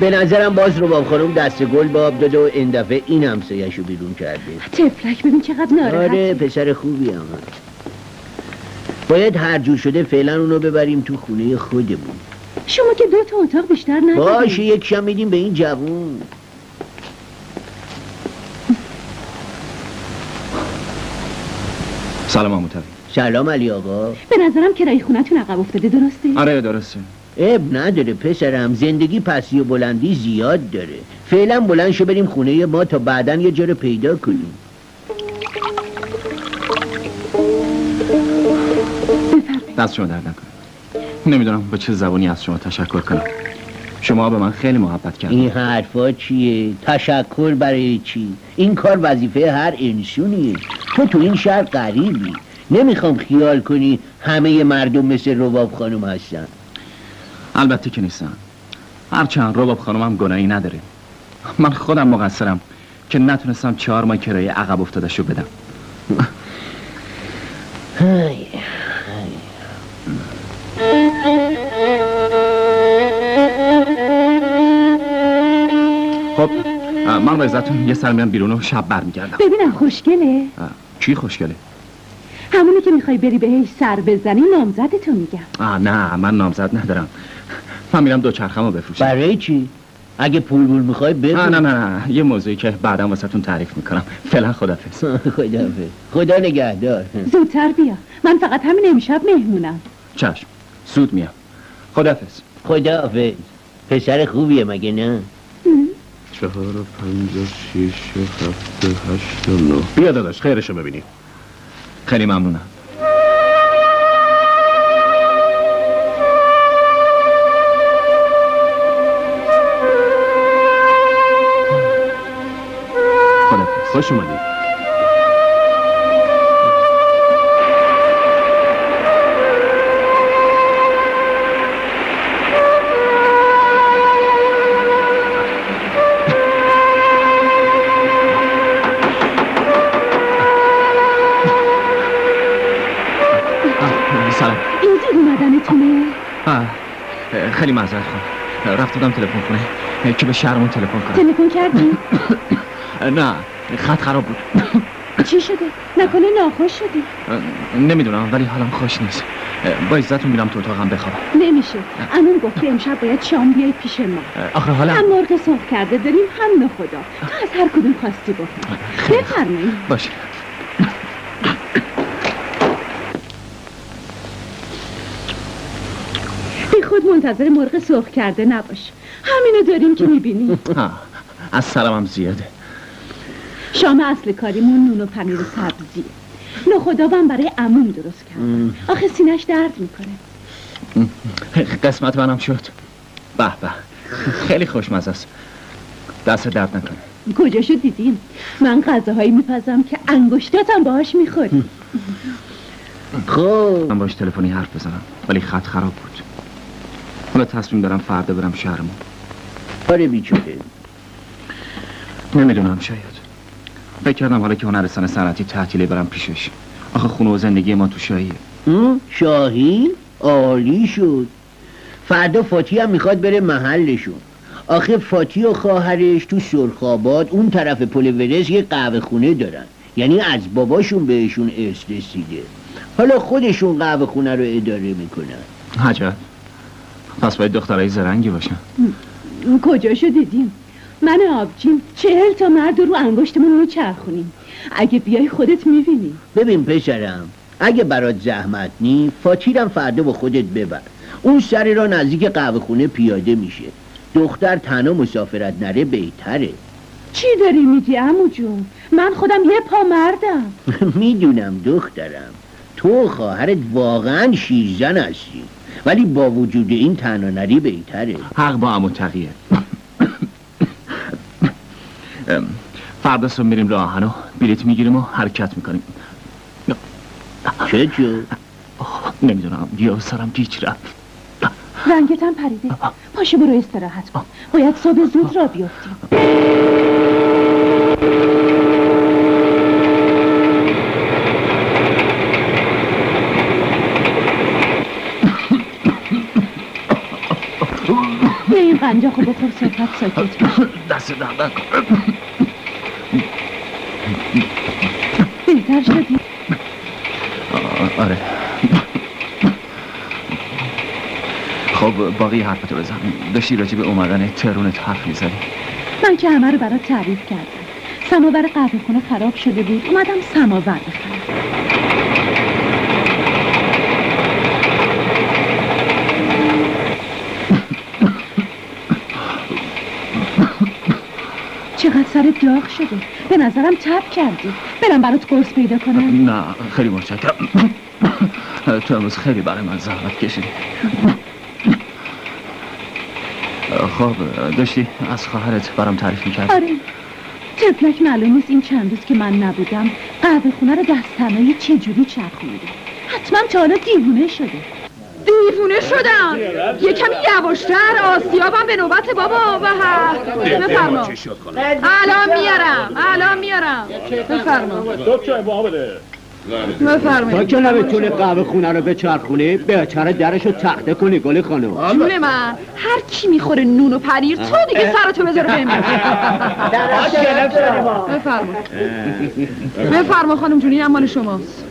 به نظرم باز رباب خانم دست گل به آب داده و این دفعه این همسایه‌شو بیرون کرده. تفلک ببین چقدر ناراحته. آره پسر خوبی هم. باید هر جور شده فعلا اونو ببریم تو خونه خودمون. شما که 2 تا اتاق بیشتر ندارید. باشه یک شم میدیم به این جوون. سلام عموتوی. سلام علی آقا. به نظرم کرایه خونتون عقب افتاده، درسته؟ آره درسته. اب نداره پسرم، زندگی پسی و بلندی زیاد داره. فعلا بلند شو بریم خونه ما تا بعداً یه جا رو پیدا کنیم. دست شما درد نکنه. نمیدونم با چه زبانی از شما تشکر کنم. شما به من خیلی محبت کردید. این حرفا چیه؟ تشکر برای چی؟ این کار وظیفه هر انسونیه. تو این شهر غریبی. نمیخوام خیال کنی همه مردم مثل رباب خانم هستن. البته که نیستن. هرچند رباب خانومم گناهی نداره. من خودم مقصرم که نتونستم 4 ماه کرایه عقب افتاده شو بدم. خب من با عزتون یه سر میرم بیرون و شب برمیگردم. ببینم خوشگله؟ چی خوشگله؟ همونی که میخوای بری بهش سر بزنی نامزدتو میگم. نه من نامزد ندارم. من میرم دوچرخه‌مو بفروشم. برای چی؟ اگه پول میخوای بفروش. نه یه موضوعی که بعداً واسهتون تعریف میکنم. فعلا خداحافظ. خداحافظ. خدا نگهدار. زودتر بیا، من فقط همین امشب مهمونم. چشم زود میام. خداحافظ. خداحافظ. پسر خوبیه مگه نه؟ 4 و 5 و 6 و 7 و 8 و 9. بیا داداش خیرشو ببینیم. خیلی ممنونم. خداحافظ. خوش اومدید. خیلی معذرت خواهم. رفت بودم تلفن خونه که به شهرمون تلفن کنم. تلفن کردی؟ نه، خط خراب بود. چی شده؟ نکنه ناخوش شدی؟ نمیدونم ولی حالم خوش نیست. با عزتون میرم تو اتاقم بخوابم. نمیشه. عموم گفت که امشب باید شام بیای پیش ما. آخه حالا هم مرغ سرخ کرده داریم هم نخدا. تو از هر کدوم خواستی بخور. بفرمایید. باشه. بی خود منتظر مرغ سرخ کرده نباش. همینو داریم که میبینی. از سرمم زیاده. شام اصل کاریمون نون و پنیر و سبزیه. نخودابم برای عموم درست کردم. آخه سینش درد میکنه. قسمت منم شد. به به، خیلی خوشمزه است. دست درد نکنه. کجاشو دیدیم؟ من غذاهایی میپزم که انگشتاتم باهاش میخوری. خب من باش تلفنی حرف بزنم ولی خط خراب بود. حالا تصمیم دارم فردا برم شهرمون. آره بیچاره. نمیدونم شاید. فکر کردم حالا که هنرستان صنعتی تعطیله برم پیشش. آخه خونه و زندگی ما تو شاهیه. شاهین؟ عالی شد. فردا فاتی هم میخواد بره محلشون. آخه فاتی و خواهرش تو سرخاباد اون طرف پل ورس یه قهوه خونه دارن. یعنی از باباشون بهشون ارث رسیده. حالا خودشون قهوه خونه رو اداره میکنن. عجب. پس باید دخترای زرنگی باشن. کجاشو دیدیم؟ من آبجیم 40 تا مرد رو انگشتمون رو چرخونیم. اگه بیای خودت میبینی. ببین پسرم، اگه برات زحمت نی فاتیرم فردا با خودت ببر. اون سر را نزدیک قهوه خونه پیاده میشه. دختر تنها مسافرت نره بهتره. چی داری میگی عمو جون؟ من خودم یه پا مردم. میدونم دخترم، تو خواهرت واقعا شیرزن هستی، ولی با وجود این تنها نری بهتره. حق با عمو تقیه. فردا صبح میریم راه آهن و بلیط میگیریم و حرکت میکنیم. چه جو؟ نمیدونم، یا سرم گیج رفت. رنگتم پریده. پاشو برو استراحت کن. باید صبح زود را بیافتیم. بیا این قنجاقو بخور صحبت ساکت باشه. دست درد نکن. بهتر شدی؟ آره. خب باقی حرفتو بزن. داشتی راجع به اومدن ترونت حرف میزنی. من که همه رو برات تعریف کردم. سماور قهوه خونه خراب شده بود، اومدم سماور بخرم. چقدر سرت داغ شده. به نظرم تب کردی. برم برات قرص پیدا کنم. نه خیلی متشکرم. تو امروز خیلی برای من زحمت کشیدی. خب داشتی از خواهرت برام تعریف میکردی؟ آره. طفلک معلوم نیست این چند روز که من نبودم قهوه خونه رو دست تنهایی چجوری چرخونده. حتما تا حالا دیوونه شده. دیوونه شدم. یه کمی یواشتر. آسیابم به نوبت بابا. و بفرما. الان میارم. بفرما. تا که نمیتونه قهوه خونه رو بچرخونه بهتره درشو تخته کنی گل خانم. جون من، هر کی میخوره نون و پنیر تو دیگه سرتو بذاره بهم. بفرما خانم جون، اینم مال شماست.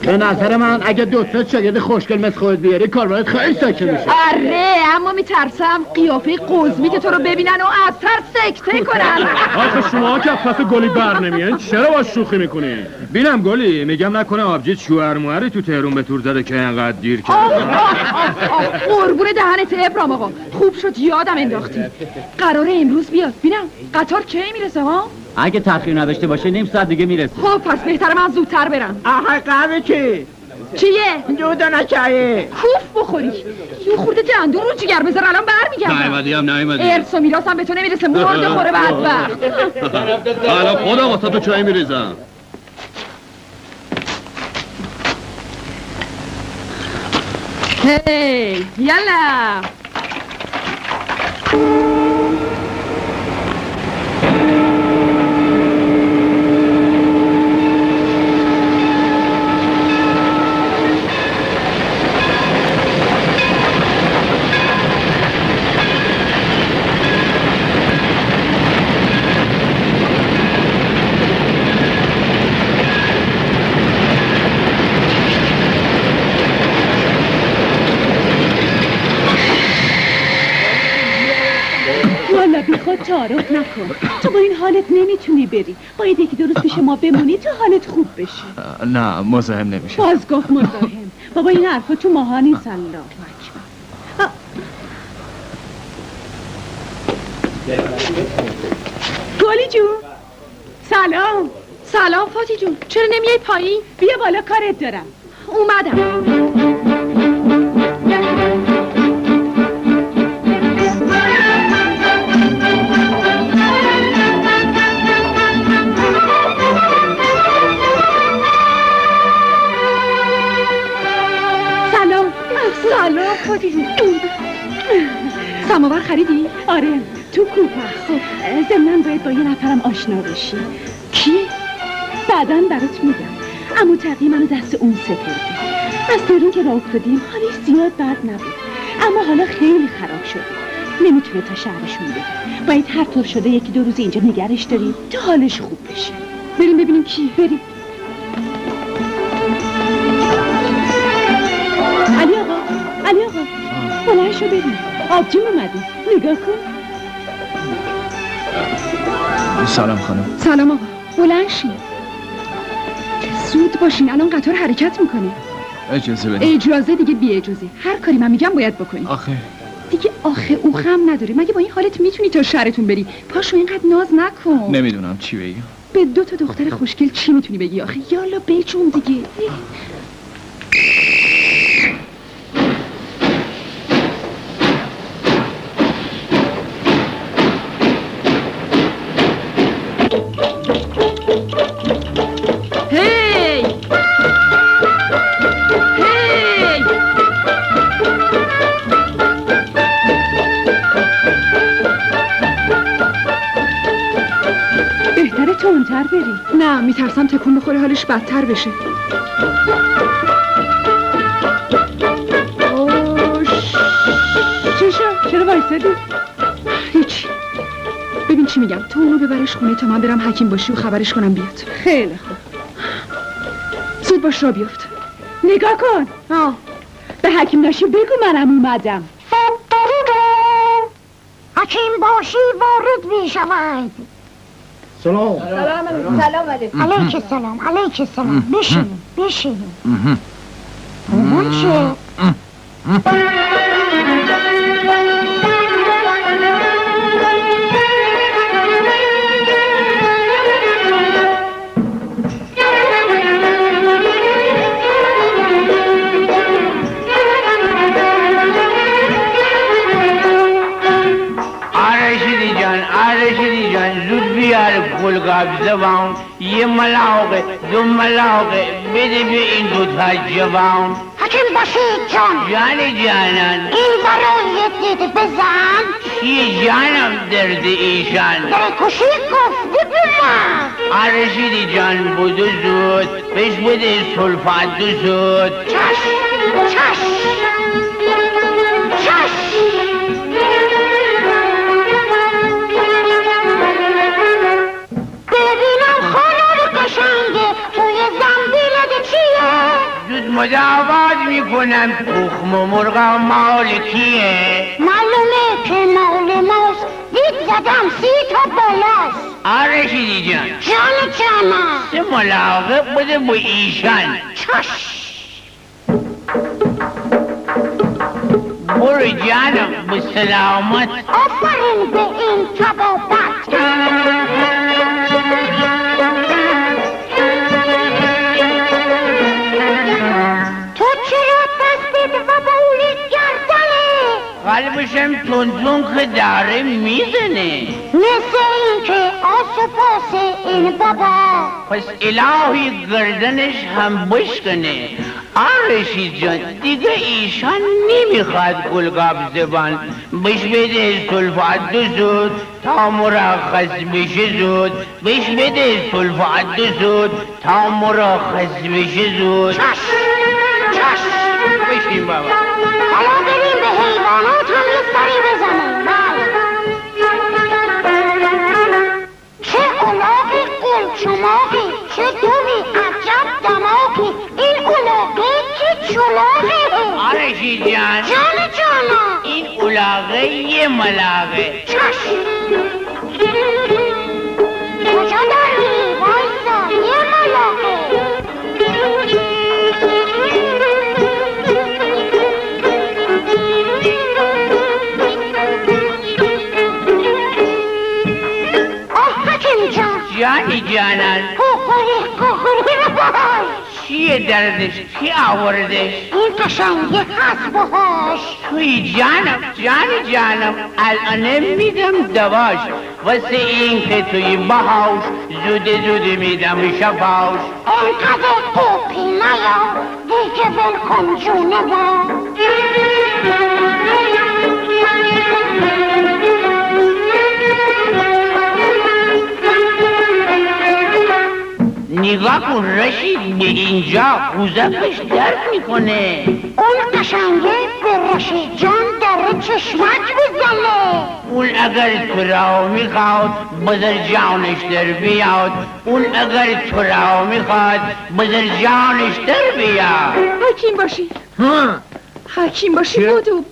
به نظر من اگه دو تا شاگرد خوشگل مثل خودت بیاری کاربرت خیلی ساکت میشه. آره، اما میترسم قیافه قزمیت تو رو ببینن و از ترس سکته کنن. آخه شما که پس گلی بر نمیان چرا با شوخی میکنی؟ بینم گلی، میگم نکنه آبجیت شوهر موهری تو تهرون به تور زده که اینقدر دیر کرد. قربون دهنت ابرام آقا، خوب شد یادم انداختی. قراره امروز بیاد. بینم قطار کی میرسه ها؟ اگه تأخیر نداشته باشه نیم ساعت دیگه میرسه. خب پس بهتره من زودتر برم. آهای قهوه چی؟ چیه؟ دود نکهیه کوف بخوری. یه خورده دندون رو جگر بذار الان برمیگردم. نیومدی. ارث و میراثم به تو نمیرسه مرده خوره بدبخت. حالا خودم واسه تو چای میریزم. هی یالا. تعارف نکن. تو با این حالت نمیتونی بری. باید یکی دو روز پیش ما بمونی تا حالت خوب بشه. نه مزاحم نمیشه. باز گفت مزاحم. بابا این حرفا تو ماها نیست. الله اکبر. گلی جون سلام. سلام فاتی جون، چرا نمیای پایین؟ بیا بالا کارت دارم. اومدم. سلام فاتی جون. سماور خریدی؟ آره تو کوپه. خب ضمناً باید با یه نفرم آشنا بشی. کی؟ بعداً برات میگم. عمو تقی منو دست اون سپرده. از تهران که راه افتادیم حالش زیاد بد نبود، اما حالا خیلی خراب شده. نمیتونه تا شهرشون بره. باید هر طور شده یکی دو روز اینجا نگرش داریم تا حالش خوب بشه. بریم ببینیم کی. بریم. علی آقا بلند شو بریم. آبجیم اومده. نگاه کن. سلام خانم. سلام آقا. بلند شین. زود باشین، الان قطار حرکت میکنه. اجازه بدید. اجازه دیگه بی اجازه. هر کاری من میگم باید بکنی. آخه دیگه آخه اوخم نداره. مگه با این حالت میتونی تا شهرتون بری؟ پاشو اینقدر ناز نکن. نمیدونم چی بگم. به دو تا دختر خوشگل چی میتونی بگی آخه؟ یالا بجون دیگه. تندتر بری. نه میترسم تکون بخوره حالش بدتر بشه. چی شد؟ چرا وایسادی؟ هیچ. ببین چی میگم، تو اونو ببرش خونه تا من برم حکیم باشی و خبرش کنم بیاد. خیلی خوب. زود باش را بیفت. نگاه کن. به حکیم ناشی بگو منم اومدم. حکیم باشی وارد میشود. سلام. سلام علیکم. علیکم سلام. علیکم سلام. بشین. اون چه؟ رشیدی جان زود بیار گل قبضوان، یه ملاقه دو ملاقه بده به این دو تا جوان. حکیم باشید جان. جانان این برای دید بزن. چیه جانم درد ایشان؟ در کشی گفتی بمن. رشیدی جان بودو زود بهش بده سلفت دو زود. چشم مداوات میکنم تخم و مرغا مال کیه؟ معلومه که مال ماست. دید زدم 30 تا بالاست. رشیدی جان. جانم. 3 ملاقه بده با ایشان. برو جانم به سلامت. آفرین به این تبابت. تو چرا دستت و بولی گردنه؟ قلبشم تون که داره میزنه. مثل این که آس و پاس این بابا. پس الهی گردنش هم بشکنه. رشید جان دیگه ایشان نمیخواد گلگاب زبان. بش بده سلفت دو زود تا مرخص بشه زود. بش بده سلفت دو زود تا مرخص بشه زود. چشم بشین بابا. حالا بریم به حیوانات هم یه سری بزنیم. چه الاغی قلچماغی، چه دومی عجب دماغی. این الاغه که چلاغه. رشید جان. جانم. این الاغه یه ملاغه. چشم کجا داری؟ وایسا یه ملاقه. جانی جانم چیه دردش؟ کی آوردش؟ این قشنگه هست باهاش. توی جانم الان میدم دواش واسه این که توی باهاش زود میدم شفاش. اینقدر قوپی نیا دیگه ول کن جونه با. نگاه کن رشید به اینجا قوزکش درد میکنه. اون قشنگه به رشید جان داره چشمک بزنه. اون اگر تو را میخواد بذار جانش در بیاد. اون اگر تو را میخواد بذار جانش در بیاد. حکیم باشی. ها حکیم باشی. بودو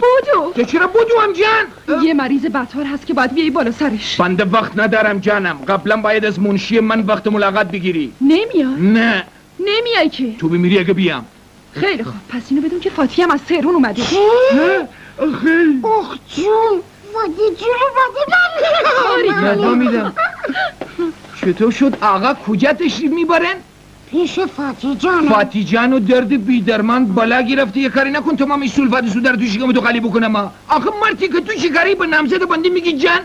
تو چرا بودو هم جان؟ یه مریض بدحال هست که باید بیایی بالا سرش. بنده وقت ندارم جانم. قبلا باید از منشی من وقت ملاقات بگیری. نمیای؟ نه نمیای که؟ تو بمیری اگه بیام. خیلی خوب پس اینو بدون که فاطی هم از تهرون اومده. خیلی اخ جون وادی جون وادی من میدم. چطور شد آقا کجا تشریف میبرن؟ پیش فاتی جانم. فاتی جان و درد بیدرمان بالا گرفته. یه کاری نکن تمام این سولفات سو در تو شکم تو خالی بکنم. آخه مرتی که تو شکاری به نامزد بندی میگی جان؟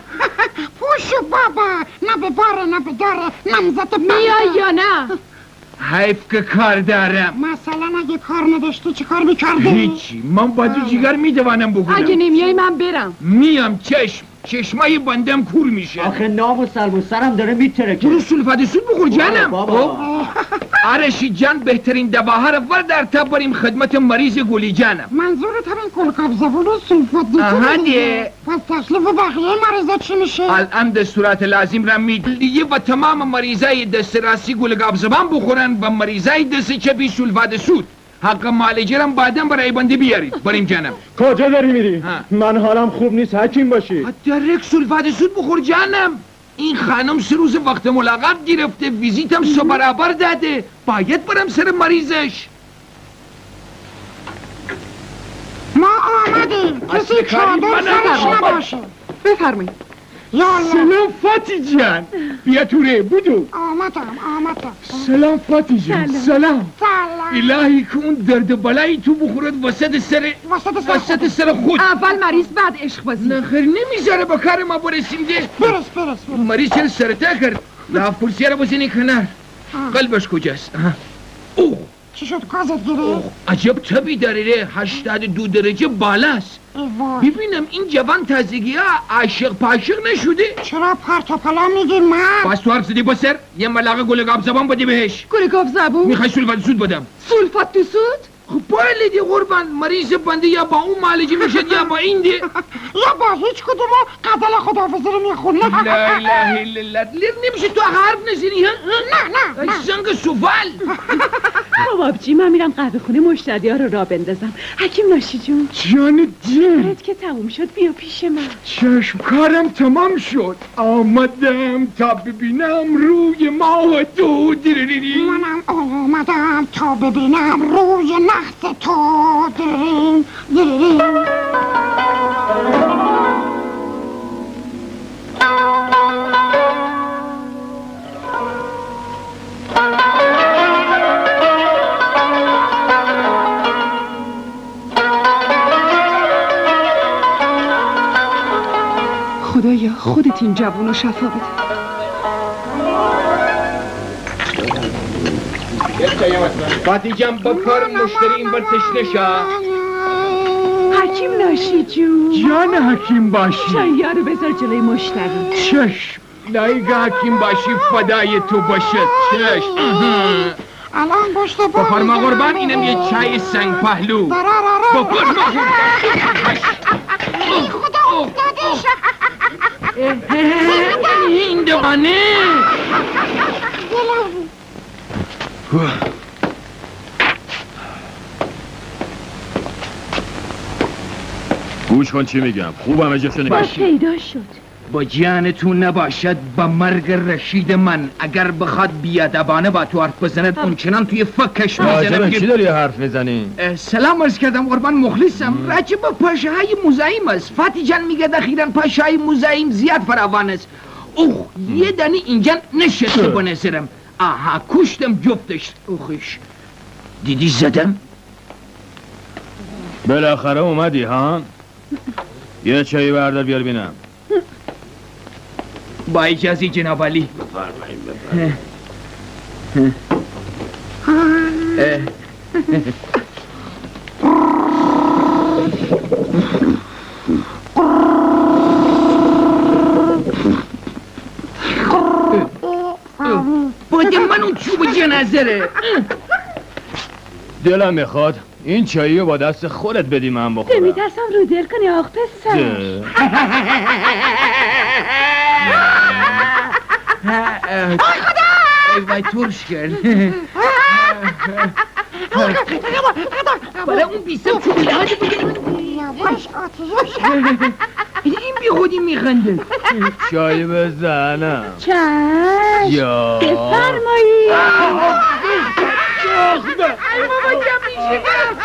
پوشو بابا نه به باره نه به داره نامزد میای یا نه؟ حیف که کار دارم. مثلا اگه کار نداشتی چه کار میکردی؟ هیچی من با تو جیگر میدوانم بکنم. اگه نمیای من برم. میام چشمای بندم کور میشه. آخه نام و سلب و سرم داره میترکه. برو سولفات سود بخور جانم. بابا رشید جان بهترین دواها رو ور در تب بریم خدمت مریض گلی جانم. منظورت همین کلقاب زبون و سولفات دیگه؟ آهانیه. پس تکلیف بقیه مریضا چی میشه؟ الان دستورات لازم را میدیه و تمام مریضای دست راستی گلگاب زبان بخورن و مریضای دست چپی سولفات سود. حق معالجه بعدم برای بنده بیارید. بریم جانم. کجا داری میری؟ من حالم خوب نیست حکیم باشی. درک سولفات سود بخور جانم. این خانم 3 روز وقت ملاقات گرفته. ویزیتم 3 برابر داده. باید برم سر مریضش. ما آمدیم. کسی چادر سرش نباشه. بفرمایید. سلام فاتی جان. بیا توره بودو. آمدم. سلام فاتی جان. سلام. الهی که اون درد بلایی تو بخورد وسط سر خود. اول مریض بعد عشق بازی. نخیر نمیذاره با کار ما برسیم ده. برس. مریض چرا سرطه کرد؟ لاف کرسیه رو بزنی کنار. قلبش کجاست؟ اوه چی شد گازت گیره؟ عجب تبی داره ره. 82 درجه بالاست. ببینم این جوان تازگی ها عاشق پاشق نشده؟ چرا پرت و پلا میگی من؟ بس تو حرف زدی بسر یه ملاقه گلگاب زبان بده بهش. گلگاب زبون؟ میخوای سولفات سود بدم. سولفات تو سود؟ خب باید دی قربان مریض بنده یا با اون معالجه میشد یا با این دی. یا با هیچ کدوم قدل خداحافظی رو میخونه. لا اله الا الله. نمیشه تو حرف نزنی ها؟ نه زنگ سوال. بابجی من میرم قهوه خونه مشتری ها رو راه بندازم. حکیم ناشی جون جان دل که تموم شد بیا پیش من. چشم کارم تمام شد. آمدم تا ببینم روی ماه تو. منم آمدم تا ببینم روی نخت تو. درین خدایا خودت این جوون رو شفا بده. فاتی جان با کار مشتری این بر تشنه شا. حکیم ناشی جون جان حکیم باشی. شایعه رو بذار جلوی مشتری. چشم لایگه حکیم باشی فدای تو باشد. چشم الان پشت بار بفرما قربان اینم یه چای سنگ پهلو. بفرما خدا افتادش. این دوانه گوش کن چی میگم. خوبم اجازه باز پیدا شد. با جانتون نباشد با مرگ رشید من اگر بخواد بیادبانه با تو حرف بزند اونچنان توی فکش میزنم. چی داری حرف میزنی؟ سلام عرض کردم قربان، مخلصم. راجب پاشه های مزاحم است. فاتی جان میگه اخیراً پاشه های مزاحم زیاد فراوان است. اوه یه دنی اینجا نشسته به نظرم. آها کشتم جفتش. اوخش دیدی زدم؟ بالاخره اومدی ها؟ یه چایی بردار بیار بینم. با اجازه جناب علی. باید من اون چوب جنازره. دلم میخواد این چایی رو با دست خودت بدی من بخورم. میترسم رو دل کنی آق پسر. آی خدا! ای وای ترش کرد. برای اون بیستم چوب لحاظه بگیرم. یواش آتیش. این بی خودی میخنده. چایی بزنم. چشم یا بفرمایی. ای بابا جمعی شکر.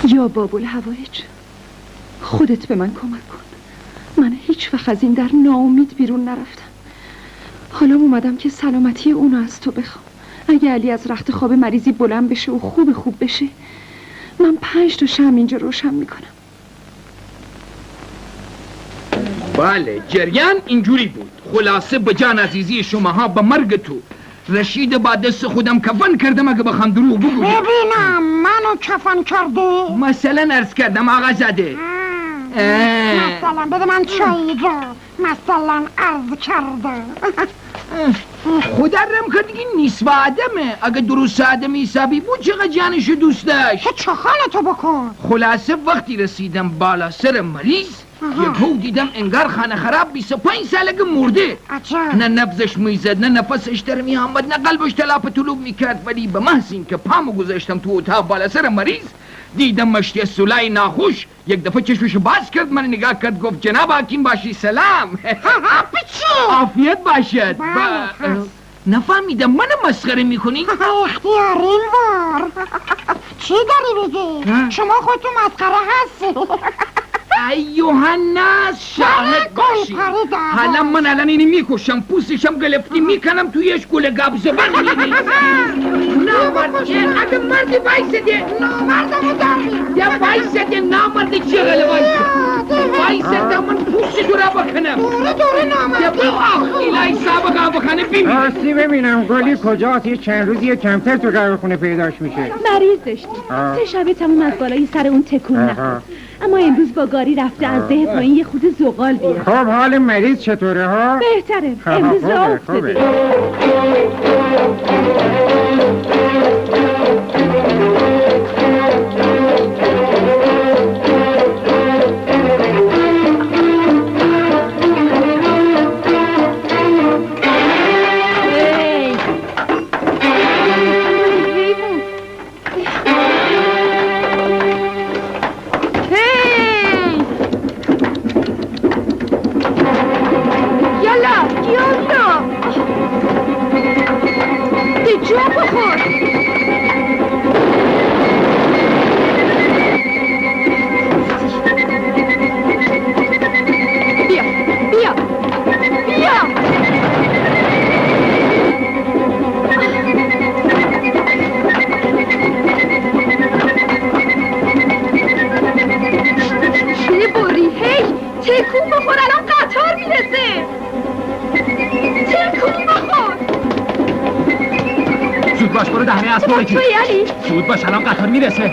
یا باب الحوایج، خودت به من کمک کن. من هیچ وقت از این در ناامید بیرون نرفتم. حالا اومدم که سلامتی اونو از تو بخوام. اگه علی از رخت خواب مریضی بلند بشه و خوب بشه، من 5 تا شمع اینجا روشن میکنم. بله جریان اینجوری بود. خلاصه به جان عزیزی شماها به مرگ تو رشید با دست خودم کفن کردم. اگه بخوام دروغ بگویم ببینم منو کفن کرده. مثلا عرض کردم آقا زده. مثلا بده من چایی جا. مثلا عرض کرده. خدا رم که دیگه نیست و آدمه. اگه درست آدم حسابی بود چقدر جانشو دوست داشت. که چخانتو بکن. خلاصه وقتی رسیدم بالا سر مریض یکو دیدم انگار خانه خراب 25 سالگی مرده. نه نبضش میزد، نه نفسش در می آمد، نه قلبش تلاپ طلوب میکرد. ولی به محض این که پامو گذاشتم تو اتاق بالا سر مریض دیدم مشتی سولای ناخوش یک دفعه چشمشو باز کرد، من نگاه کرد، گفت جناب حکیم باشی سلام. عافیت باشد. نفهمیدم من مسخره میکنی؟ اختیار این بار چی داری بگی؟ شما خودتون مسخره هستی. ایوه الناس شاهد باشی. حالا من الان اینی میکشم، پوستشم گلفتی میکنم تویش گل گاب زبان میدی. نامرد چه؟ اگه مردی بایسته نامردمو داری یا بایسته نامردی چه غله بایسته من پوست دورا بکنم. دوره نامردی یا با ایلای سابقا بخانه بیمی. راستی ببینم گلی کجاست؟ یه چند روزی کمتر تو قرار خونه پیداش میشه. مریض داشتیم 3 شبه تموم از بالای سر اون تکون نخورد، اما امروز با گاری رفته از ده پایین یه خود زغال بیاره. خب حال مریض چطوره ها؟ بهتره. امروز راه افتاده. از تو بگیر. علی زود باش الان قطار میرسه.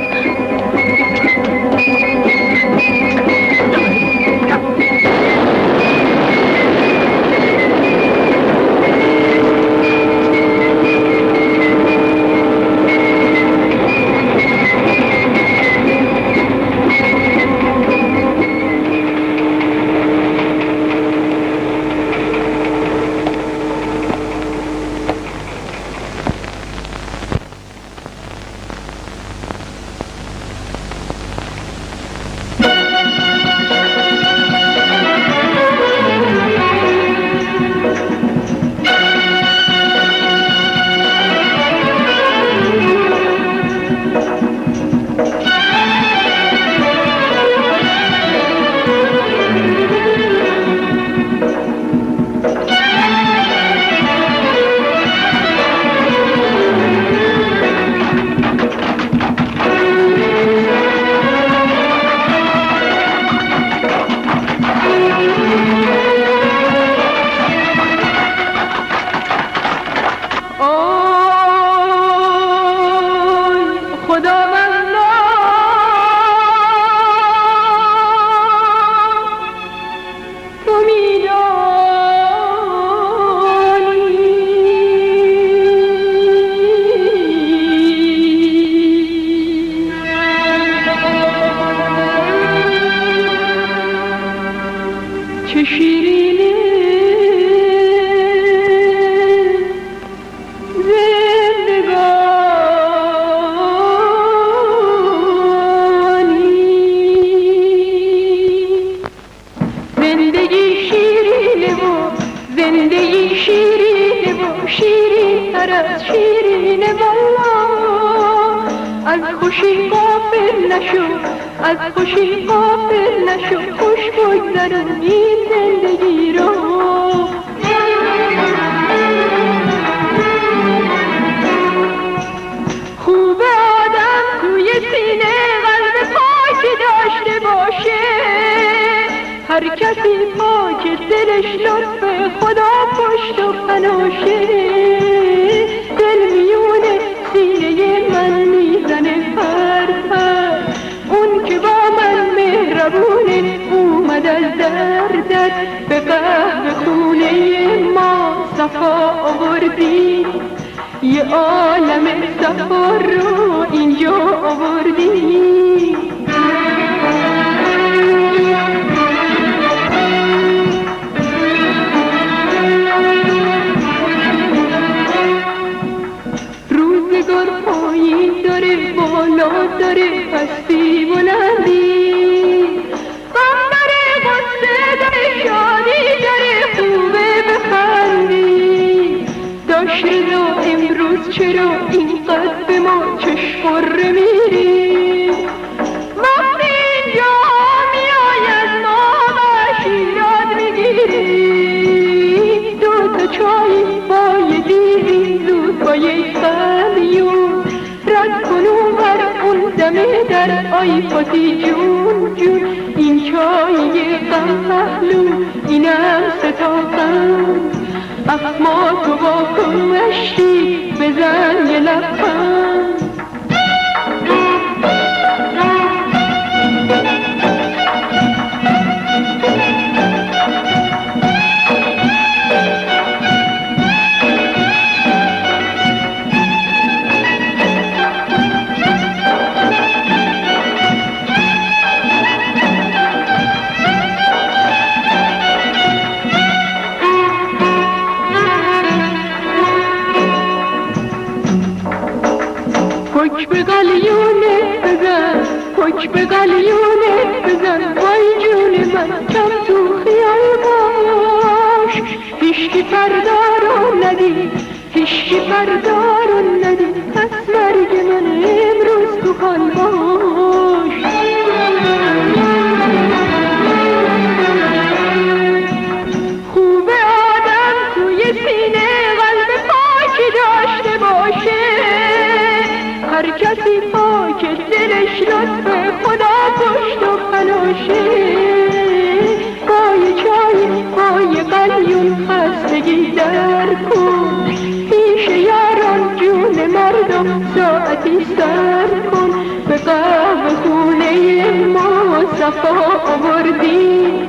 آتیش سرد کن به قهوه خونه ما صفا آوردی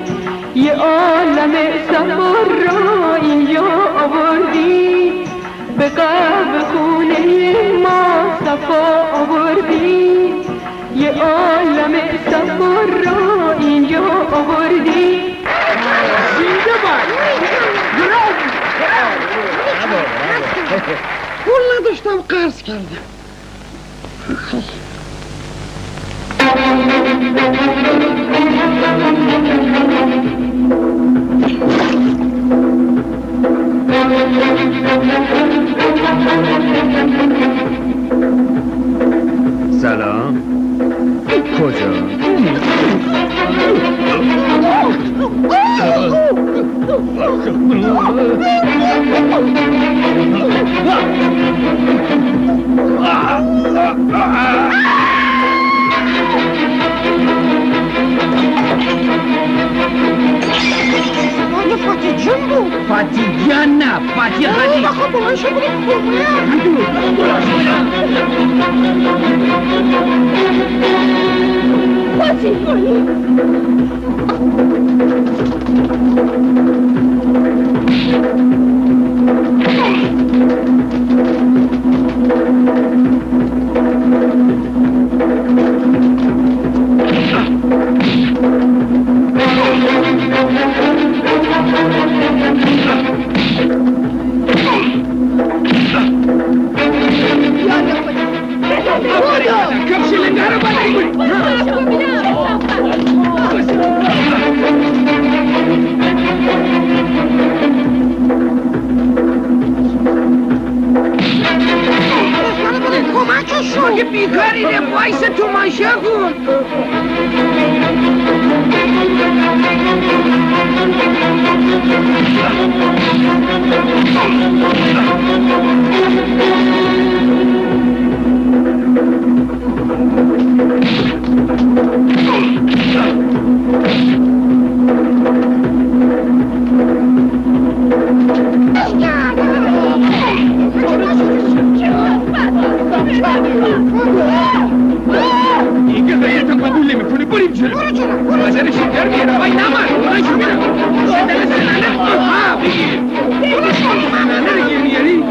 یه عالم صفا را اینجا آوردی به قهوه خونه ما صفا آوردی یه عالم صفا را اینجا آوردی زنده باد پول نداشتم قرض کردم سلام کجا؟ فاتی جون بود فاتی جان نه فاتی غنی بخواه بلند شد فاتی غنی که بیکاری ده وایس تماشا کن اینکه غیرتم قبول نمیکنه بریم جلو بازرش در میره وای نمار برای شو میرم صدق سنانه آها بگیر سنانه رو گیر میاری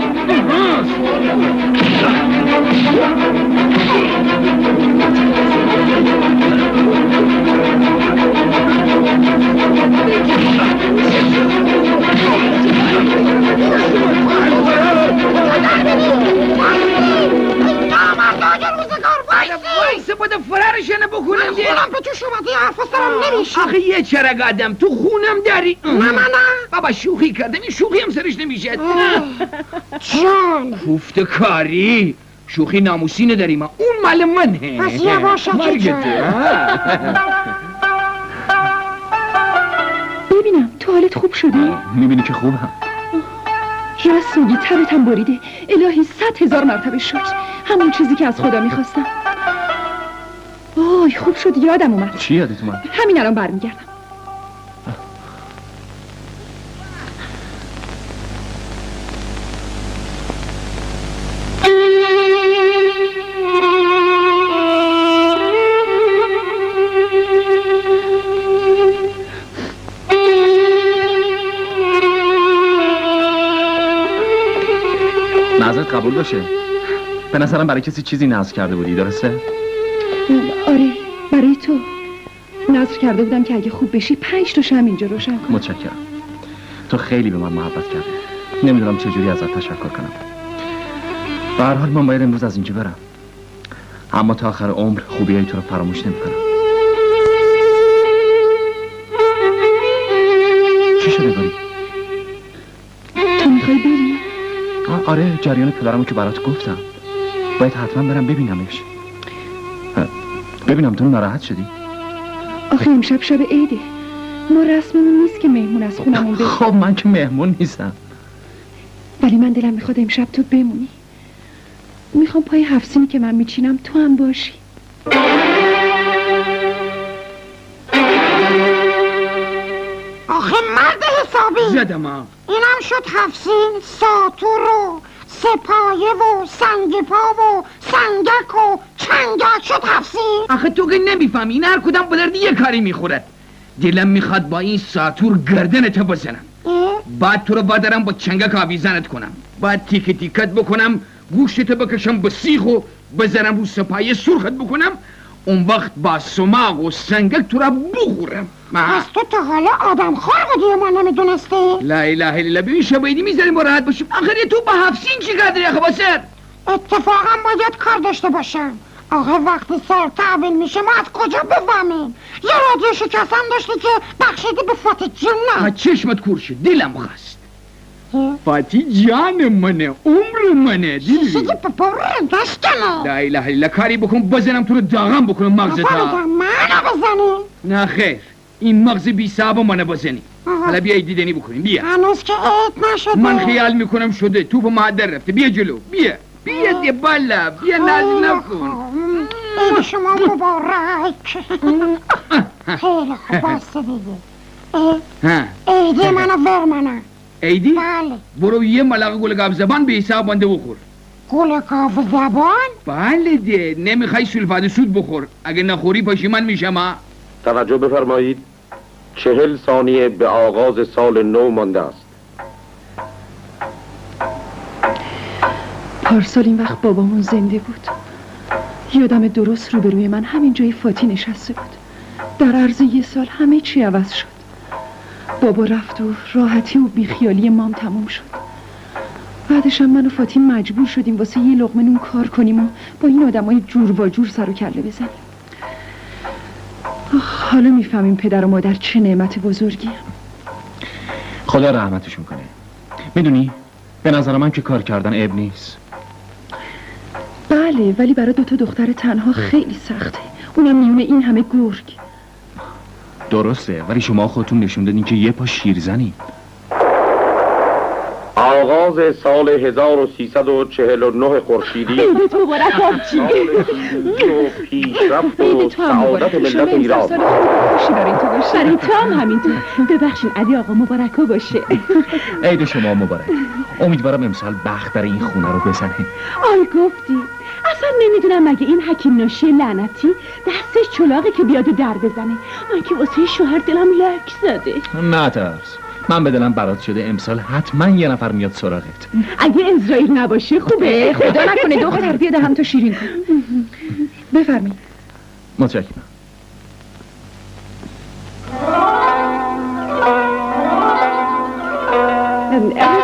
وایسه باید فرارشنه بکنم دیگه خونم به تو شما دیگه حرف سرم نمیشه آخه یه چرک آدم تو خونم داری نه من نه بابا شوخی کردم این شوخی هم سرش نمیشه جان کوفت کاری شوخی ناموسی نداری ما اون مال منه پس یه باشه که جان ببینم توالت خوب شده میبینی که خوبم راست میگی تبتم بریده الهی 100,000 مرتبه شکر همون چیزی که از خدا میخواستم وای خوب شد یادم اومد چی یادت اومد؟ همین الان برمیگردم نظرت قبول باشه به نظرم برای کسی چیزی نذر کرده بودی درسته؟ آره برای تو نظر کرده بودم که اگه خوب بشی 5 تا شمع اینجا روشن کن متشکرم تو خیلی به من محبت کردی نمیدونم چجوری ازت تشکر کنم به هر حال من باید امروز از اینجا برم اما تا آخر عمر خوبیای تو رو فراموش نمیکنم چی شده باری؟ تو میخوای بری؟ آره جریان پدرمو که برات گفتم باید حتما برم ببینمش ببینم تو ناراحت شدی؟ آخه امشب شب عیده ما رسممون نیست که مهمون از خونمون بره خب من که مهمون نیستم ولی من دلم میخواد امشب تو بمونی میخوام پای هفسینی که من میچینم تو هم باشی آخه مرد حسابی زدم اینم شد هفسین ساتور رو سپایه و سنگ پا و سنگک و چنگک شو تفسیر. آخه تو که نمیفهمی این هر کدام به درد یه کاری میخورد. دلم میخواد با این ساتور گردنت بزنم، بعد تو رو بادرم با چنگک آویزنت کنم، بعد تیک تیکت بکنم، گوشتو بکشم به سیخ و بذارم رو سپایه سرخت بکنم، اون وقت با سماق و سنگک تو را بخورم. پس تو تا حالا آدم خور بودی ما نمیدونستی؟ لا اله الا الله. ببین شبایدی میذاریم با راحت باشیم. آخه تو با حفصین چی قدری آخه باسر؟ اتفاقا باید کار داشته باشم. آخه وقتی سر تحویل میشه ما از کجا بفهمیم؟ یه رادیو شکستم داشتی که بخشیدی به فاتی جون. نه چشمت کورشه، دلم خواست. فاتی جان منه، عمر منه. چیزی به برو نشکنه. لا اله الا الله. کاری بکن بزنم تو رو داغم بکنم مغزتا. منو بزنی؟ نه خیر، این مغز بی صاحب منو بزنی. حالا بیا دیدنی بکنیم. بیا. هنوز که عید نشده. من خیال میکنم شده. توپ معدر رفته. بیا جلو. بیا دی بالا. بیا ناز نکن. عید شما مبارک. خیلی خوب بسته دیگه. عیدی منو ور منو. عیدی؟ بله. برو یه ملقه گلگاب زبان به حساب بنده بخور. گلگاب زبان؟ بله ده. نمیخوای سلفات سود بخور. اگه نخوری پشیمان میشم ها. توجه بفرمایید. 40 ثانیه به آغاز سال نو مانده است. پارسال این وقت بابامون زنده بود. یادم درست روبروی من همین جای فاتی نشسته بود. در عرض یه سال همه چی عوض شد. بابا رفت و راحتی و بیخیالی مام تموم شد. بعدش هم من و فاتی مجبور شدیم واسه یه لقمه نون کار کنیم و با این آدمای جور با جور سر و کله بزنیم. حالا میفهمیم پدر و مادر چه نعمت بزرگی. خدا رحمتشون کنه. میدونی به نظر من که کار کردن عیب نیست. بله، ولی برای 2 دختر تنها خیلی سخته، اونم میونه این همه گرگ. درسته، ولی شما خودتون نشون دادین که یه پا شیرزنی. آغاز سال 1349 خورشیدی. عیدت مبارک آبجی. پیشرفت و سعادت ملت ایران. خوشی برای تو باشه. برای تو هم همینطور. ببخشین علی آقا مبارکا باشه. عید شما مبارک. امیدوارم امسال بخت برای این خونه رو بزنه. آی گفتی اصلا نمیدونم مگه این حکیم ناشی لعنتی دستش چلاقه که بیاد و در بزنه. من که واسه شوهر دلم لک زده. نه ترس، من به دلم برات شده امسال حتما یه نفر میاد سراغت. اگه اسرائیل نباشه خوبه. خدا نکنه دختر بیاد هم تو شیرین کن. بفرمایید. متشکرم.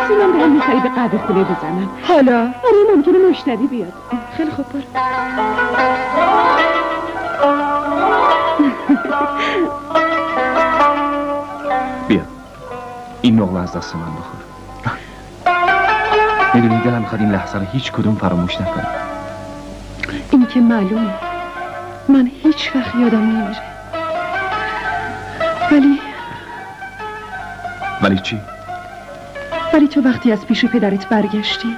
رسیدم برم میخوایی به قدر خونه بزنم. حالا؟ آره ممکنه مشتری بیاد. خیلی خوب برو. بیا این نقل از دست من بخور. میدونی دلم میخواد این لحظه رو هیچ کدوم فراموش نکنم. این که معلومه من هیچ وقت یادم نمیره. ولی چی؟ ولی تو وقتی از پیش پدرت برگشتی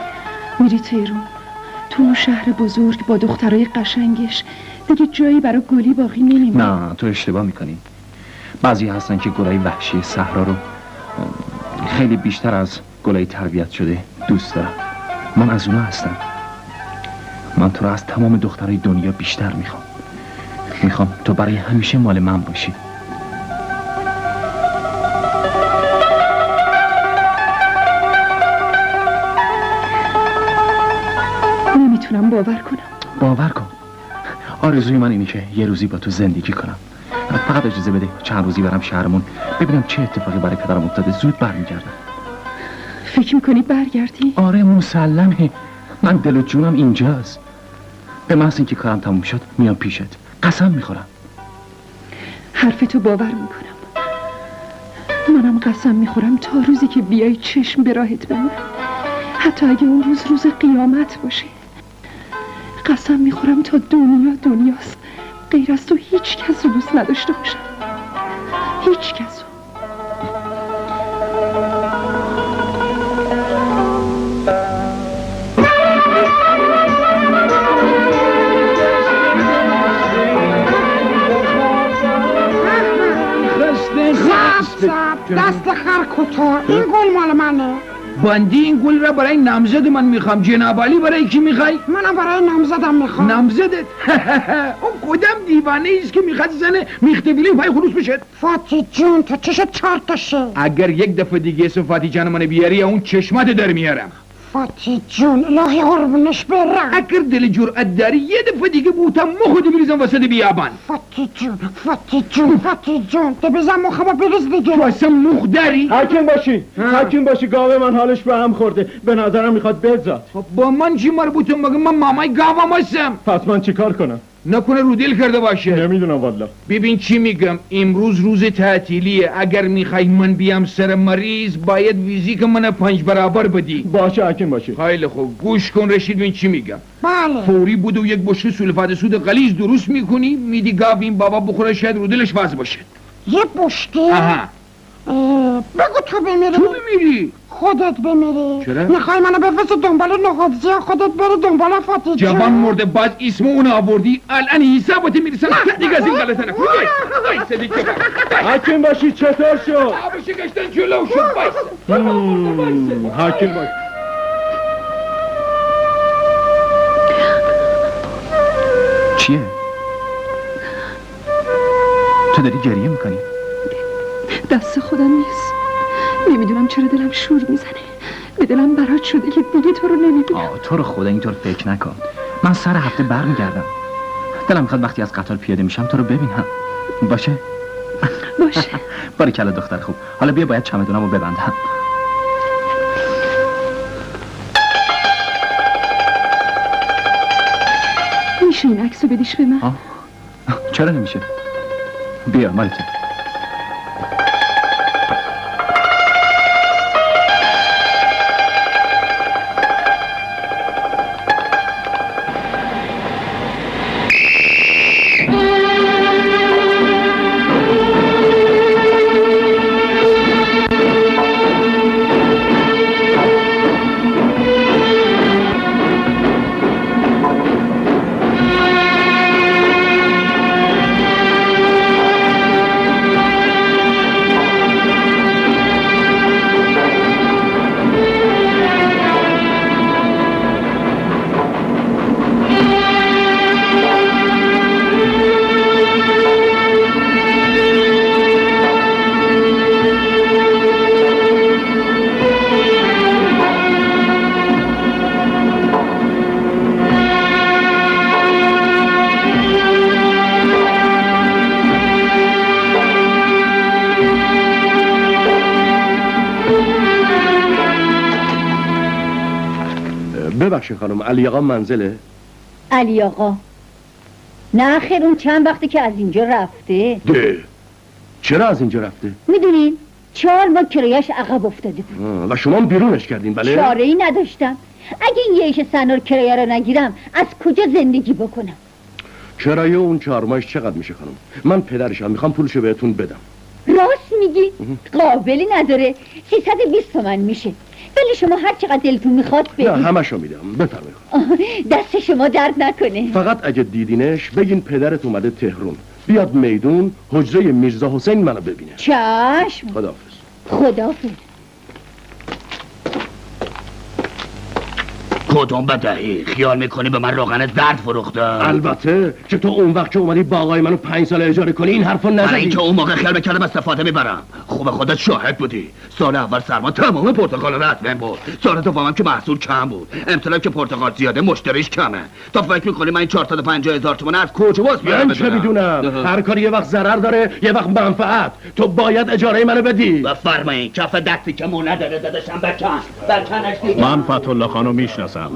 میری تهران، تو اون شهر بزرگ با دخترای قشنگش دیگه جایی برای گلی باقی نمیمونه. نه تو اشتباه میکنی. بعضی هستن که گلای وحشی صحرا رو خیلی بیشتر از گلای تربیت شده دوست دارم. من از اونا هستم. من تو رو از تمام دخترای دنیا بیشتر میخوام تو برای همیشه مال من باشی. نمیتونم باور کنم. باور کن. آرزوی من اینه که یه روزی با تو زندگی کنم. فقط اجازه بده چند روزی برم شهرمون ببینم چه اتفاقی برای پدرم افتاده. زود برمیگردم. فکر میکنی برگردی؟ آره مسلمه. من دل و جونم اینجاست. به محض اینکه کارم تموم شد میام پیشت. قسم میخورم. حرفتو باور میکنم. منم قسم میخورم تا روزی که بیای چشم به راهت بمونم، حتی اگه اون روز قیامت باشه. قسم میخورم تا دنیاست غیر از تو هیچ کس رو دوست نداشته باشم. هیچ کس رو. خسته دست خر کتا. این گل مال منه. بندی این گل را برای نامزد من میخوام. جناب علی برای کی میخوای؟ منم برای نامزدم میخوام. نامزدت؟ اون کدام دیوانه ایست که میخواد زن میختبیلی پای خروس بشه؟ فاتی جون تو چشت چار تاشه. اگر یک دفعه دیگه اسم فاتی جان من بیاری اون چشمت در میارم. فاتی جون الهی قربونش برم. اگر دل جرأت داری یه دفعه دیگه بوتم مخودی بریزم وسط بیابان. فاتی جون فاتی جون فاتی جون تو بزن مخمو بریز دیگه. تو اصلا مخ داری؟ حکیم باشی گاوه من حالش به هم خورده، به نظرم میخواد بزاد. با من چی مربوطه؟ مگه من مامای گاوام هستم؟ پس من چیکار کنم؟ نکنه رو دل کرده باشه. نمیدونم والله. ببین چی میگم، امروز روز تعطیلیه. اگر میخوای من بیام سر مریض باید ویزی که من 5 برابر بدی. باشه حکیم باشه. خیلی خوب گوش کن رشید، ببین چی میگم. بله. فوری بود و یک بشکه سولفات سود غلیظ درست میکنی میدی گاو این بابا بخوره، شاید رو دلش وز باشه. یه بشکه؟ آها. بگو تو بمیری. تو بمیری؟ خودت بمیری. چرا؟ میخوای منو بفرستی دنبال نهادزی، خودت بری دنبال فاتی جون. جوان مرده باز اسم اون آوردی، الان حسابت میرسن دیگه از این غلطه نکن. وایسا دیگه. حکیم باشی چطور شد؟ آبش گشتن جلو شد. وایسا. حکیم باشی. چیه؟ تو داری گریه میکنی؟ دست خودم نیست. نمیدونم چرا دلم شور میزنه. به دلم برات شده که دیگه تو رو نمیبینم. تو رو خدا اینطور فکر نکن. من سر هفته برمیگردم. دلم میخواد وقتی از قطار پیاده میشم تو رو ببینم. باشه؟ باشه. باریکلا دختر خوب. حالا بیا باید چمدونمو ببندم. میشه این عکسو بدیش به من؟ چرا نمیشه؟ بیا مالیته. ببخشید خانم، علی آقا منزله؟ علی آقا؟ نه خیر، اون چند وقتی که از اینجا رفته. ده چرا از اینجا رفته؟ میدونین 4 ماه کرایه‌اش عقب افتاده بود. و شما بیرونش کردین؟ بله؟ چاره‌ای نداشتم. اگه این یه سنار کرایه رو نگیرم از کجا زندگی بکنم؟ کرایه اون 4 ماهش چقدر میشه خانم؟ من پدرشم، میخوام پولشو بهتون بدم. راست میگی؟ قابلی نداره. 320 تومن میشه. ولی شما هر چقدر دلتون میخواد بدید. نه همشو میدم. بفرمایید. دست شما درد نکنه. فقط اگه دیدینش بگین پدرت اومده تهران، بیاد میدون حجره میرزا حسین منو ببینه. چشم. خداحافظ. خداحافظ. کدوم بدهی؟ خیال میکنی به من روغن زرد فروختم؟ البته که تو اون وقت که اومدی با آقای منو 5 سال اجاره کنی این حرفو نزدی. برای اینکه اون موقع خیال میکردم استفاده میبرم. خوب خودت شاهد بودی. سال اول سرما تمام پرتقال رو از بین برد. سال دومم که محصول کم بود. امسال که پرتقال زیاده مشتریش کمه. تو فکر میکنی من این 450,000 تومان از کجا باز بیارم؟ من چه میدونم؟ هر کاری یه وقت ضرر داره یه وقت منفعت. تو باید اجاره منو بدی. بفرمایید. کف دستی که مو نداره داداشم بکنش دیگه. من فتح‌الله خانو میشناسم.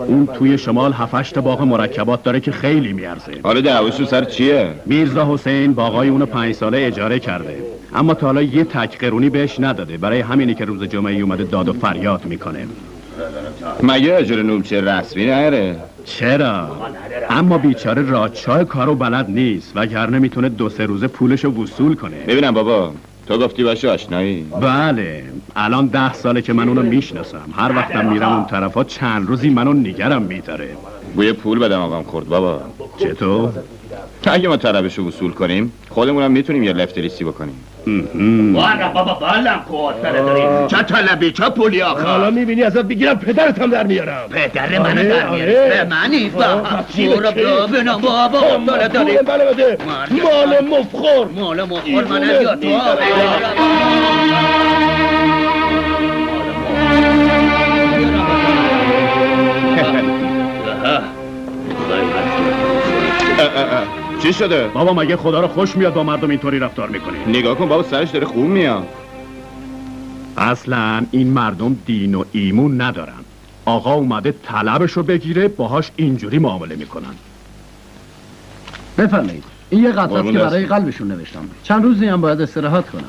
اون توی شمال 7-8 باغ مرکبات داره که خیلی میارزه. حالا دعواشون سر چیه؟ میرزا حسین باغای اونو 5 ساله اجاره کرده، اما تا حالا یه تک قرونی بهش نداده. برای همینی که روز جمعه اومده داد و فریاد میکنه. مگه اجاره نومچه رسمی نره؟ چرا؟ اما بیچاره راچای کارو بلد نیست، وگرنه میتونه 2-3 روزه پولشو وصول کنه. ببینم بابا، تو گفتی باشه آشنایی؟ بله، الان 10 ساله که من اونو میشناسم. هر وقتم میرم اون طرفا چند روزی منو نگرم میداره. بوی پول بدم آقام خورد بابا. چطور؟ اگه ما طلبشو وصول کنیم خودمونم میتونیم یه لفتریستی بکنیم. وارا بابا بالم کوتره داری چه طلبی چه پولی آخه حالا میبینی ازت بگیرم پدرت هم در میارم. پدر منو در میاری به منی برو ببینم بابا داره داری مال مفخور من یا تو چی شده؟ بابا مگه خدا رو خوش میاد با مردم اینطوری رفتار میکنی؟ نگاه کن بابا سرش داره خوب میاد. اصلا این مردم دین و ایمون ندارن. آقا اومده طلبشو بگیره باهاش اینجوری معامله میکنن. بفرمایید این یه قطعه که برای قلبشون نوشتم. چند روزی هم باید استراحت کنن.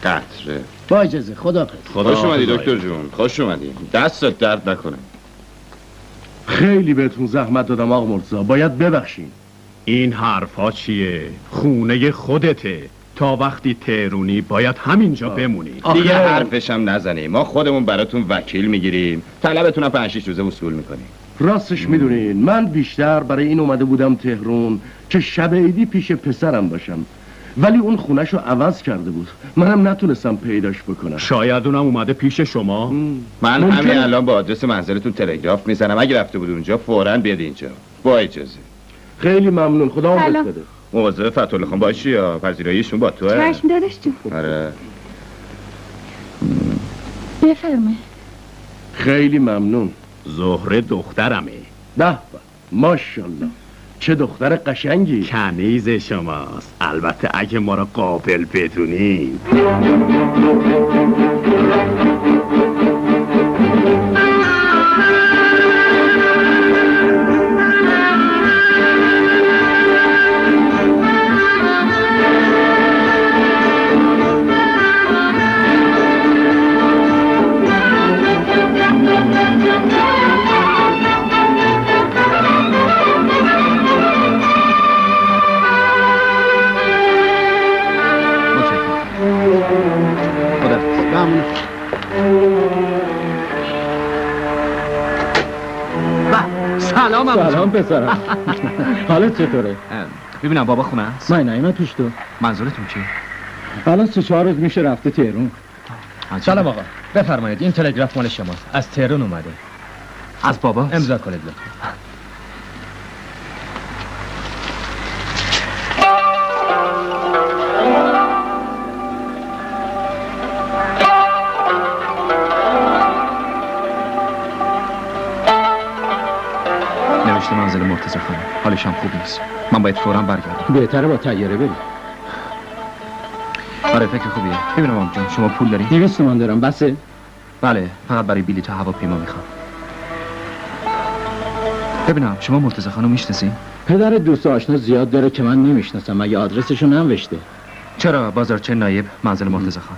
قطره با اجازه خداحافظ. خوش اومدی دکتر جون. خوش اومدی. دستت درد نکنه. خیلی بهتون زحمت دادم آقا مرتضی، باید ببخشین. این حرفا چیه؟ خونه خودته. تا وقتی تهرونی باید همینجا بمونی. دیگه حرفش هم نزنی. ما خودمون براتون وکیل میگیریم. طلبتون هم 5-6 روزه وصول میکنیم. راستش میدونین من بیشتر برای این اومده بودم تهرون که شب عیدی پیش پسرم باشم، ولی اون خونه‌شو عوض کرده بود. منم نتونستم پیداش بکنم. شاید اونم اومده پیش شما. من همین الان با آدرس منزلتون تلگراف میزنم. اگه رفته بود اونجا فوراً بیاد اینجا. با اجازه. خیلی ممنون. خدا حافظ بده. مواظب فتح‌الله خان باشی یا پذیراییشون با توئه. چشم داداش جون. آره. بفرمایید. خیلی ممنون. زهره دخترمه. به ماشاءالله چه دختر قشنگی. کنیز شماست. البته اگه ما رو قابل بدونین. سلام پسرم. حالت چطوره؟ ببینم بابا خونه است؟ من نایمه پیش تو. منظورتون چیه؟ الان 3-4 روز میشه رفته تهرون. سلام آقا بفرمایید این تلگراف مال شماست. از تهران اومده. از بابا؟ امضا کنید لطفا. منزل مرتضی خانم حالش هم خوب نیست. من باید فوراً برگردم. بهتره با طیاره بری. آره فکر خوبیه. ببینم آقا جان شما پول داری؟ 200 تومان دارم. بسه؟ بله فقط برای بلیط هواپیما میخوام. ببینم شما مرتضی خانم میشناسین؟ پدر دوست آشنا زیاد داره که من نمیشناسم. مگه آدرسشو ننوشته؟ چرا بازارچه نایب منزل مرتضی خان.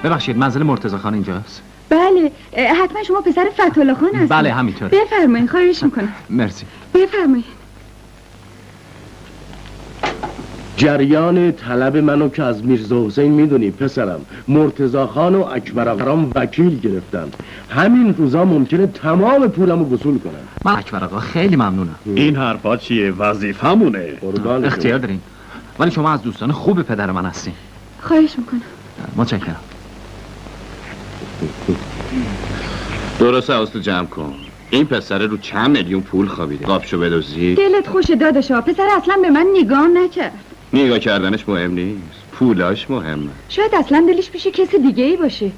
ببخشید منزل مرتضی خان اینجاست؟ بله حتما شما پسر فتح‌الله خان هستید. بله همینطور. بفرمایید خواهش میکنم. مرسی. بفرمایید. جریان طلب منو که از میرزا حسین میدونی پسرم. مرتضی خان و اکبر آقا وکیل گرفتن. همین روزا ممکنه تمام پولمو وصول کنن. من اکبر آقا خیلی ممنونم. این حرفا چیه؟ وظیفه‌مونه. اختیار دارین. ولی شما از دوستان خوب پدر من هستین. خواهش میکنم. متشکرم. درست حواستو جمع کن. این پسره رو چند میلیون پول خوابیده. قابشو بدزدی. دلت خوشه داداشا. پسر اصلا به من نگاه نکرد. نگاه کردنش مهم نیست. پولاش مهمه. شاید اصلا دلش پیش کسی دیگه ای باشه.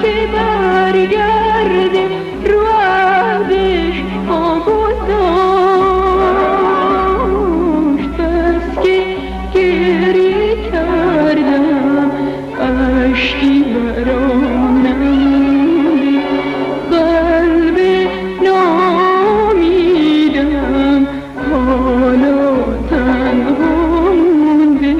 وقتی برگرده رو عهدش پا گذاشت بس که گریه کردم اشکی برام نمونده قلب نامیدم حالا تنها مونده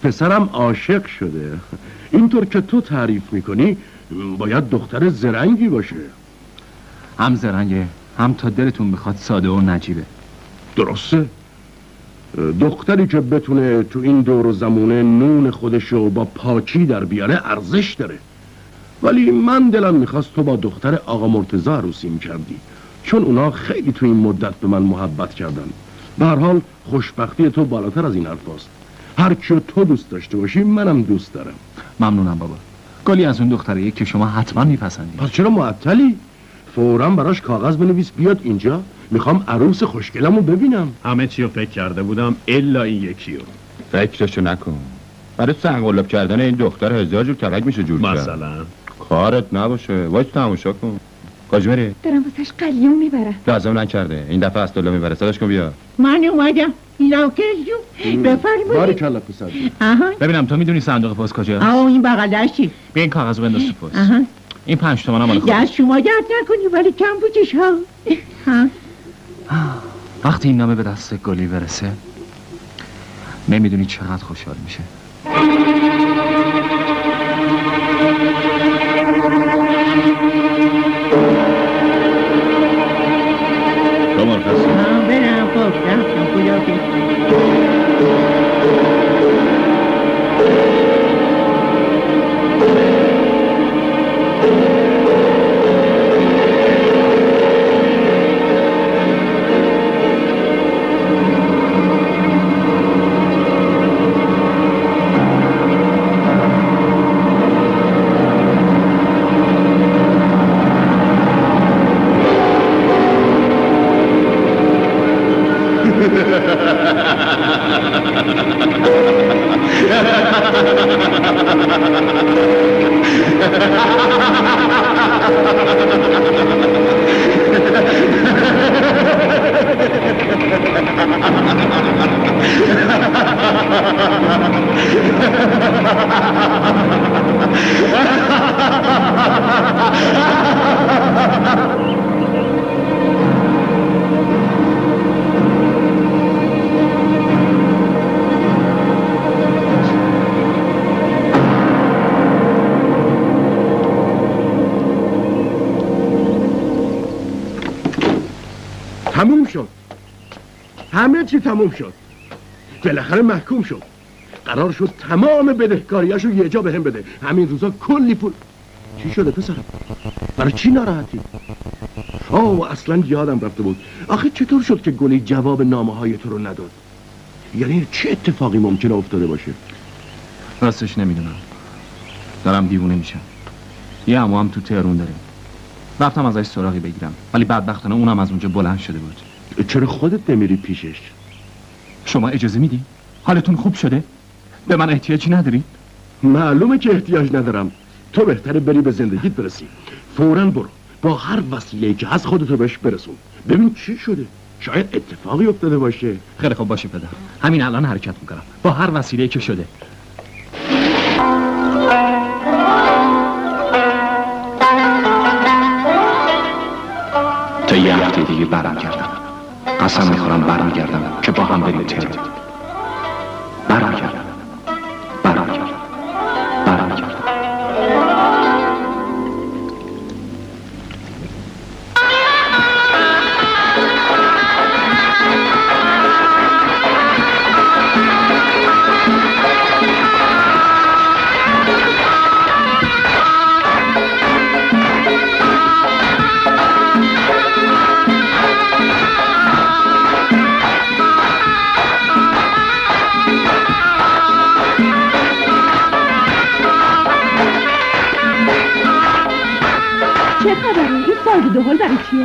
پسرم عاشق شده. اینطور که تو تعریف میکنی باید دختر زرنگی باشه. هم زرنگه هم تا دلتون بخواد ساده و نجیبه. درسته. دختری که بتونه تو این دور و زمونه نون خودشو با پاکی در بیاره ارزش داره. ولی من دلم میخواست تو با دختر آقا مرتضی عروسی میکردی، چون اونا خیلی تو این مدت به من محبت کردن. به هر حال خوشبختی تو بالاتر از این حرف هست. هر کیو تو دوست داشته باشی منم دوست دارم. ممنونم بابا. گلی از اون دختریه که شما حتما میپسندید. پس چرا معطلی؟ فوراً براش کاغذ بنویس بیاد اینجا. میخوام عروس خوشگلمو ببینم. همه چیو فکر کرده بودم الا این یکیو. فکرشو نکن. برای سنگولب کردن این دختر هزار جور ترک میشه جور کرد. مثلا کارت نباشه. وایس تماشا کن. کجا بری؟ دارم واسش قلیون میبرم. لازم نکرده. این دفعه از دلا میبره. صداش کن بیا. من اومدم. لاکش جون بفرمایید. باریکلا پسر. ببینم تو میدونی صندوق پست کجاست؟ این بغلشه. بیا این کاغذو بنداز تو پست. این 5 تومنم مال خودت. دست شما درد نکنی ولی کم بودش ها. وقتی این نامه به دست گلی برسه نمیدونی چقدر خوشحال میشه. تو مرخصی؟ برم خب رفتم خداحافظ. همه چی تموم شد. بالاخره محکوم شد. قرار شد تمام بدهکاریاشو یه جا بهم بده. همین روزا کلی پول. چی شده پسرم؟ برای چی ناراحتی؟ اصلا یادم رفته بود. آخه چطور شد که گلی جواب نامه‌های تو رو نداد؟ یعنی چه اتفاقی ممکنه افتاده باشه؟ راستش نمیدونم. دارم دیوونه میشم. یه عمو هم تو تهران داریم. رفتم ازش سراغی بگیرم، ولی بدبختانه اونم از اونجا بلند شده بود. چرا خودت نمیری پیشش؟ شما اجازه میدی؟ حالتون خوب شده؟ به من احتیاجی نداری؟ معلومه که احتیاج ندارم. تو بهتره بری به زندگیت برسی. فوراً برو. با هر وسیله‌ای که از خودتو بهش برسون. ببین چی شده. شاید اتفاقی افتاده باشه. خیلی خوب باشه پدر. همین الان حرکت میکنم. با هر وسیله‌ای که شده. تا یه هفته دیگه برمیگردم. قسم میخورم برمیگردم که با هم بریم تهران. برمیگردم.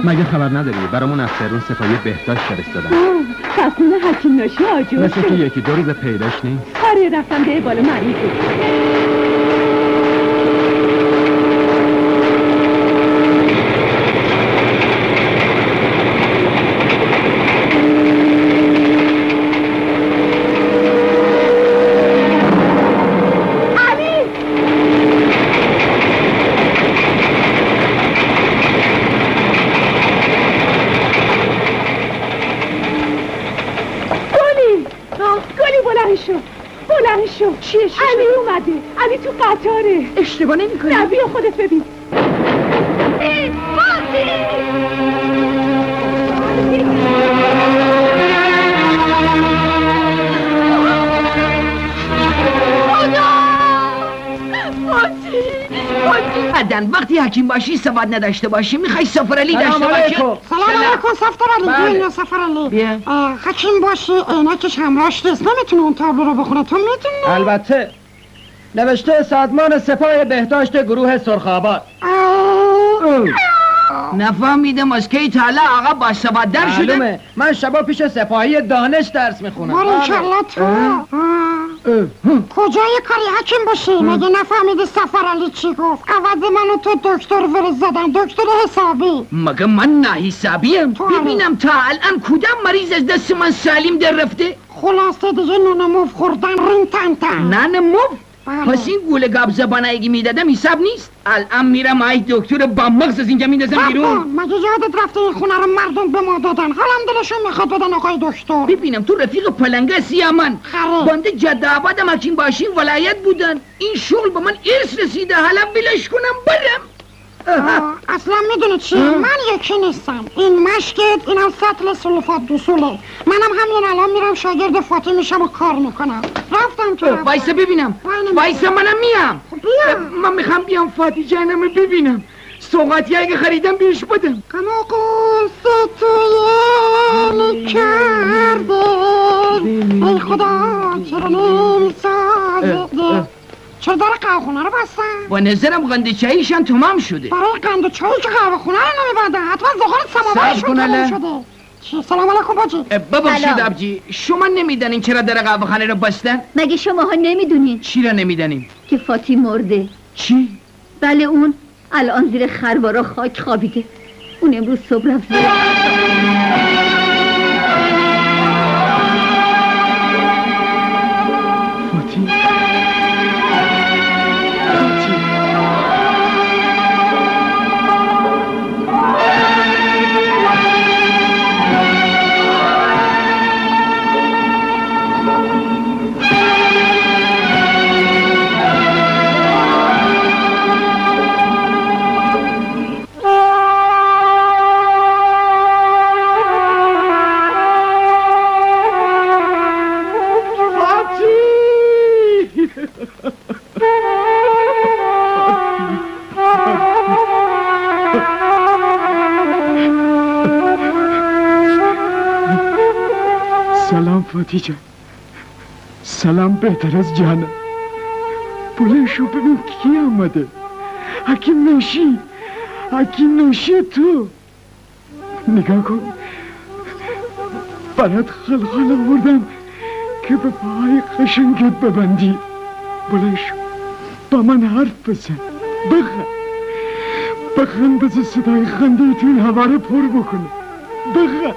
مگه خبر نداری؟ برامون از تهران سپاهی بهداشت فرستادن. خونه حکیم ناشی آجوز مثل که یکی دو روز پیداش نیست. آره رفتم به بالا مریض چیه؟ علی اومده. علی تو قطاره. اشتباه نمی‌کنی؟ نه بیا خودت ببین. بعدن وقتی حکیم باشی سواد نداشته باشی میخوای سفرعلی داشته باشی. سلام علیکم سفرعلی. بیا سفرعلی. حکیم باشی عینکش همراهش نیست. نمیتونه اون تابلو رو بخونه. تو میتونی؟ البته. نوشته سازمان سپاه بهداشت گروه سرخاباد. نفهمیدم از کی تعالی آقا با سواد در شده. من شبا پیش سپاهی دانش درس میخونم. بارکالله تو. کجای کاری حکیم باشی؟ مگه نفهمیدی سفرعلی چی گفت؟ عوض منو تو دکتر فرستادن. دکتر حسابی. مگه من نه حسابیم؟ ببینم تا الان کدام مریض از دست من سالم در رفته؟ خلاصه دیگه نون موف خوردن رین تن تن. نان موف؟ پس این گوله گاب زبانایی میدادم حساب نیست. الان میرم ای دکتر با مغز از اینجا میندازم بیرون. مگه یادت رفته این خونه رو مردم به ما دادن؟ حالم دلشون میخواد بدن آقای دکتر. ببینم تو رفیق پلنگه سیامن بنده جده آبادم حکیم باشین ولایت بودن. این شغل به من ارث رسیده. حالا بلش کنم برم. اصلا میدونی چی؟ من یکی نیستم. این مشکت این هم سطل سلفات دوسوله. منم همین الان میرم شاگرد فاطی میشم و کار میکنم. رفتم تو وایسا ببینم. وایسا منم میام. من میخوام بیام فاطی جانم ببینم. سوغاتی اگه خریدم بیش بدم. اما قصه توی کرده ای خدا چرا نمیسازه. چرا در قهوه خونه رو بستن؟ با نظرم قند چاییشم تمام شده. برای قند چایی که قهوه خونه رو نمیبندن. حتما زغال سماورشون تمام شده. سلام علیکم باجی. ببخشید ابجی، شما نمیدانین چرا در قهوه خانه رو بستن؟ مگه شماها نمیدونین؟ چی را نمیدانیم؟ که فاطی مرده. چی؟ بله اون الان زیر خروارا خاک خوابیده. اون امروز صبح رفت زیر فاتی جان. سلام بهتر از جانم. بلشو ببین کی آمده. حکیم نوشی تو. نگاه کن، برات خلخال آوردم که به پاهای قشنگت ببندی. بلشو با من حرف بزن، بخند بزن، صدای خنده تو این هوا رو پر بکنه. بخند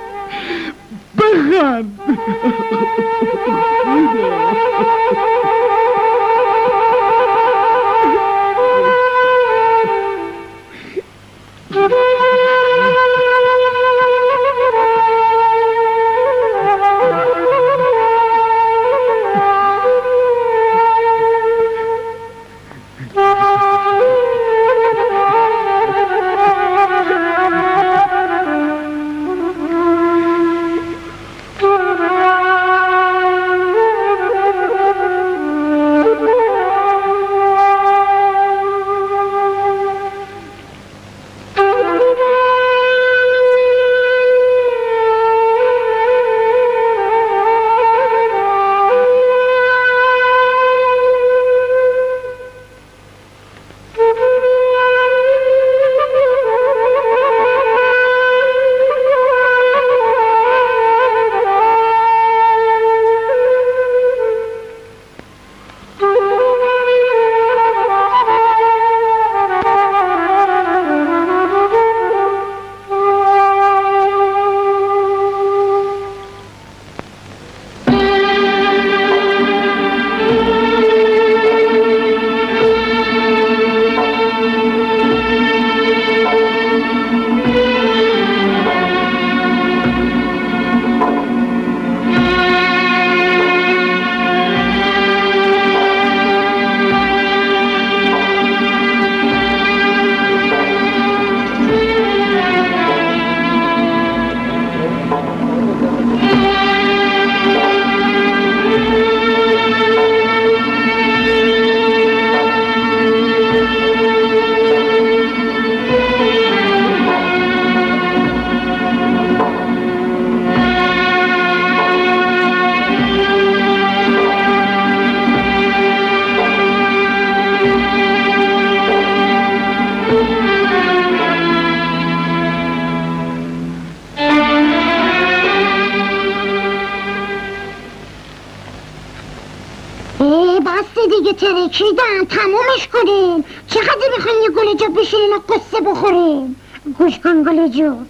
ترکیدم، تمومش کنیم. چقدر میخواین یه گل جا بشینین و قصه بخوریم؟ گوش کن گل جون،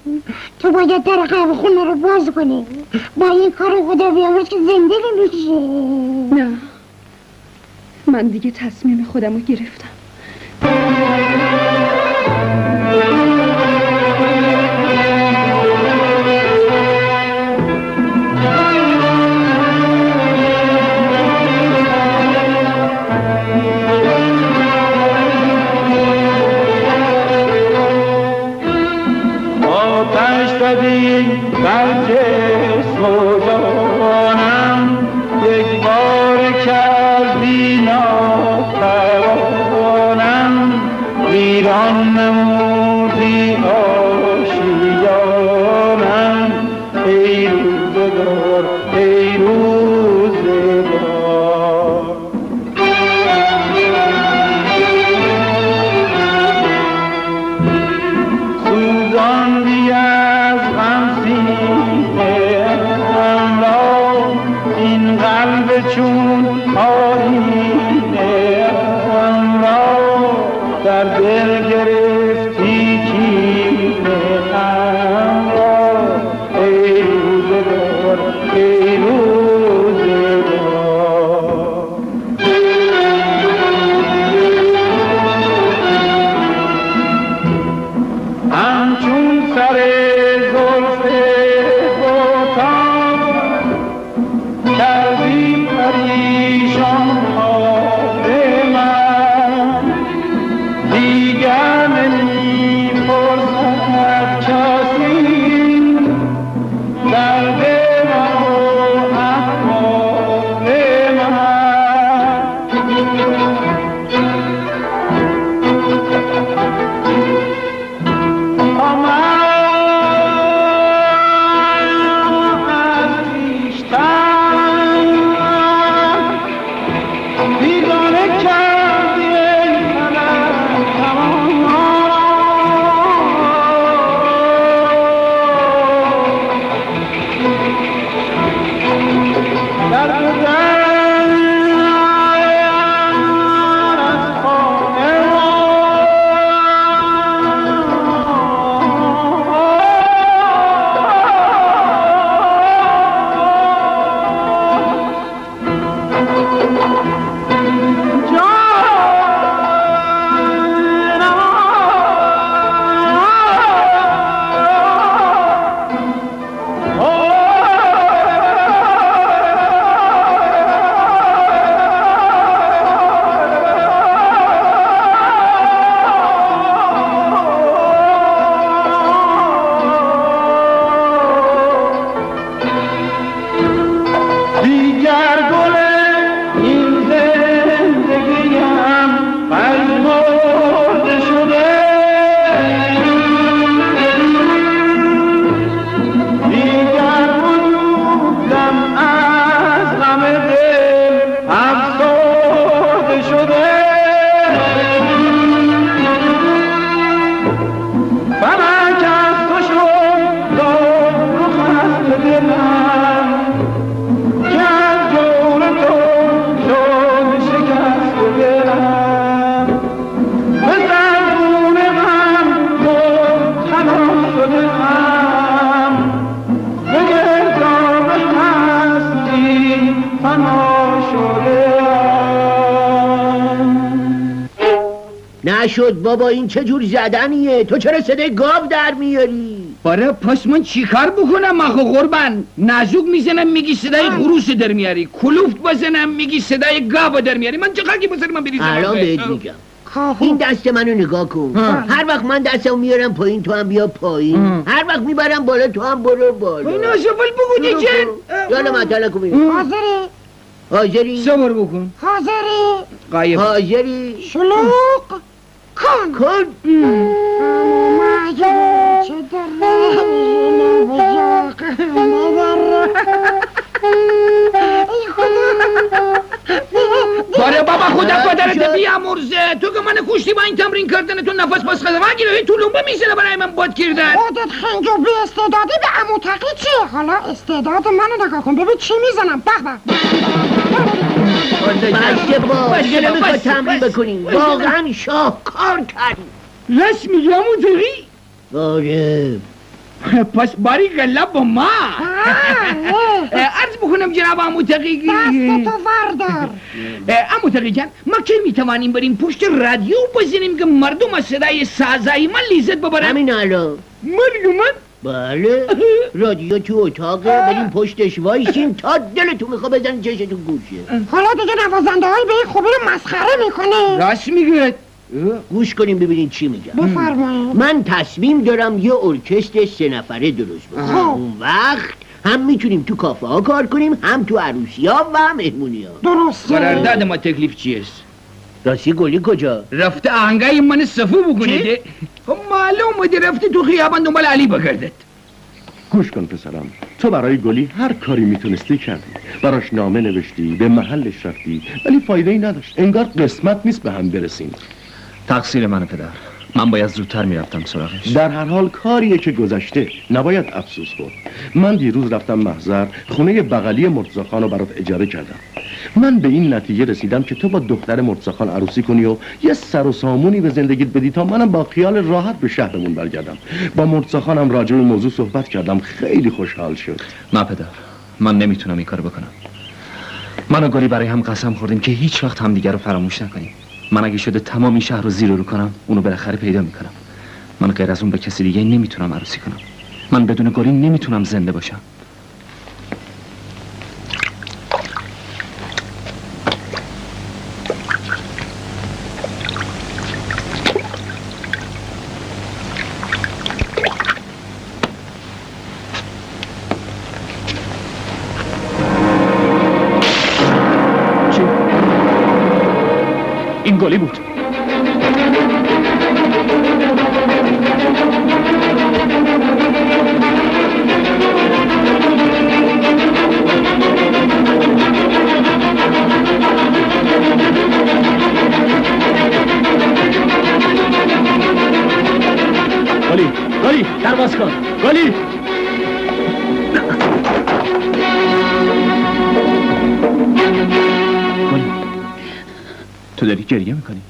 تو باید در قهوه خونه رو باز کنی. با این کار خدا بیامرز که زنده نمیشه. نه، من دیگه تصمیم خودم رو گرفتم. بر جسم و جانم یک بار کردی ناتوان. نشد بابا، این چه جور زدنیه؟ تو چرا صدای گاو در میاری؟ باره پس من چیکار بکنم آخه قربان؟ نازوک میزنم میگی صدای خروس در میاری، کلوفت بزنم میگی صدای گاو در میاری. من چه خاکی بزنم من بریزم؟ الان بهت میگم. این دست منو نگاه کن. هر وقت من دستمو میارم پایین تو هم بیا پایین. هر وقت میبرم بالا تو هم برو بالا. این آسفل بگو دیگه. یالا مطلع کن. حاضری؟ صبر بکن. حاضری؟ قایب. حاضری؟ شلوق کن. چه باره بابا خدا پدرت بیامرزه. تو که من کشتی با این تمرین کردن تو نفس پس خدا من گیره تو لنبه میزنه برای من باد کردن. خودت خنج و بی استعدادی به عمو تقی چیه؟ حالا استعداد منو نگاه کن ببین چی میزنم. بسته با دیگه نمیخواد تمرین بکنیم. واقعا شاهکار کردیم. راست میگی عمو تقی؟ آره. پس باری گله با ما. عرض بکنم جناب عمو تقی، دست تو وردار. عمو تقی جان، ما که میتوانیم بریم پشت رادیو بزنیم که مردم از صدای سازایی من لیزت ببرن؟ همین الان. من؟ بله. رادیو تو اتاقه، بریم پشتش وایسین تا دلتون میخواد بزنین چشتون گوشه. حالا دیگه نوازنده های به این خوبی رو مسخره میکنه. راست میگه. گوش کنیم ببینین چی میگم. بفرمایید. من تصمیم دارم یه ارکستر 3 نفره درست بکنم. اون وقت هم میتونیم تو کافه ها کار کنیم، هم تو عروسی ها و مهمونی ها. درسته. قرارداد ما تکلیف چیست؟ راستی گلی کجا؟ رفته آهنگای من صفو بکنه. خب معلومه رفته تو خیابان دنبال علی بگردد. گوش کن پسرم، تو برای گلی هر کاری میتونستی کردی. براش نامه نوشتی، به محلش رفتی، ولی فایده ای نداشت. انگار قسمت نیست به هم برسیم. تقصیر منه پدر. من باید زودتر میرفتم سراغش. در هر حال کاریه که گذشته، نباید افسوس خورد. من دیروز رفتم محضر، خونه بغلی مرتضی خان رو برات اجاره کردم. من به این نتیجه رسیدم که تو با دختر مرتضی خان عروسی کنی و یه سر و سامونی به زندگیت بدی تا منم با خیال راحت به شهرمون برگردم. با مرتضی خانم راجع به موضوع صحبت کردم، خیلی خوشحال شد. نه پدر، من نمیتونم این کارو بکنم. من و گلی برای هم قسم خوردیم که هیچ وقت همدیگه رو فراموش نکنیم. من اگه شده تمام این شهر رو زیر رو کنم، اونو بالاخره پیدا میکنم. من غیر از اون به کسی دیگه نمیتونم عروسی کنم. من بدون گلی نمیتونم زنده باشم. این گلی بود. گلی در باز کن. گلی تو داری گریه میکنی؟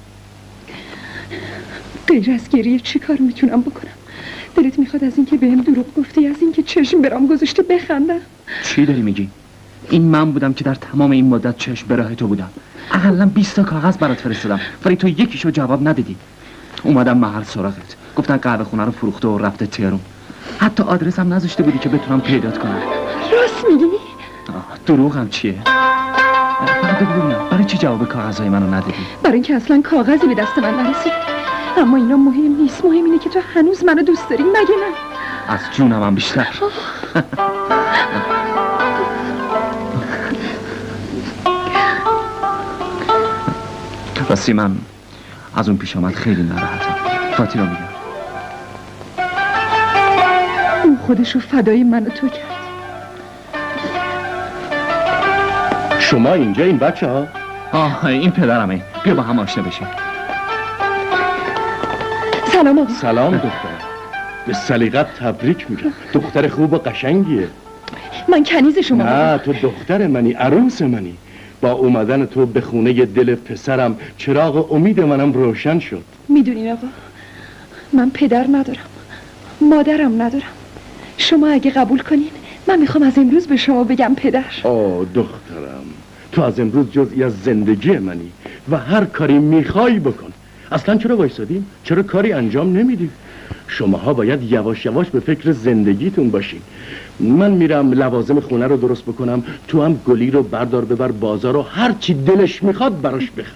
غیر از گریه چی کار میتونم بکنم؟ دلت میخواد از اینکه بهم دروغ گفتی، از اینکه چشم برام گذاشته بخندم؟ چی داری میگی؟ این من بودم که در تمام این مدت چشم به راه تو بودم. اقلا 20 تا کاغذ برات فرستادم ولی تو یکیشو جواب ندادی. اومدم محل سراغت، گفتن قهوه خونه رو فروخته و رفته تهران. حتی آدرسم نذاشته بودی که بتونم پیدات کنم. راست میگی؟ دروغم چیه؟ فقط ببینم برای چی جواب کاغذهای منو ندادی؟ برای اینکه اصلا کاغذی به دست من نرسید. اما اینا مهم نیست، مهم اینه که تو هنوز منو دوست داری، مگه نه؟ از جونم هم بیشتر. راستی من از اون پیش آمد خیلی ناراحتم. فاتی رو میگم. اون خودشو فدای من و تو کرد. شما اینجا این بچه ها؟ این پدرمه. بیا با هم آشنا بشیم. سلام آقا. سلام دختر. به سلیقت تبریک میگم. دختر خوب و قشنگیه. من کنیز شما. نه تو دختر منی، عروس منی. با اومدن تو به خونه دل پسرم چراغ امید منم روشن شد. میدونین آقا، من پدر ندارم، مادرم ندارم. شما اگه قبول کنین من میخوام از امروز به شما بگم پدر. آه دخترم، تو از امروز جزئی از زندگی منی و هر کاری میخوای بکن. اصلا چرا وایسادیم؟ چرا کاری انجام نمیدیم؟ شماها باید یواش یواش به فکر زندگیتون باشین. من میرم لوازم خونه رو درست بکنم، تو هم گلی رو بردار ببر بازار و هر چی دلش میخواد براش بخر.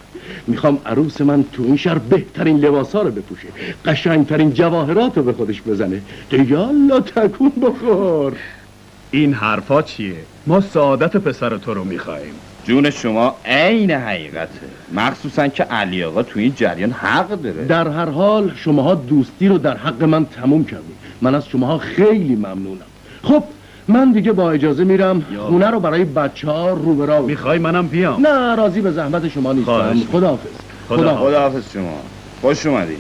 میخوام عروس من تو این شهر بهترین لباسا رو بپوشه، قشنگترین جواهرات رو به خودش بزنه. دیگه الله تکون بخور. این حرفا چیه؟ ما سعادت پسر تو رو میخواییم. جون شما عین حقیقته، مخصوصا که علی آقا تو این جریان حق داره. در هر حال شماها دوستی رو در حق من تموم کردید. من از شماها خیلی ممنونم. خب من دیگه با اجازه میرم خونه رو برای بچه‌ها رو به راه. میخوای منم بیام؟ نه راضی به زحمت شما نیستم. خداحافظ. خداحافظ شما. خوش اومدین.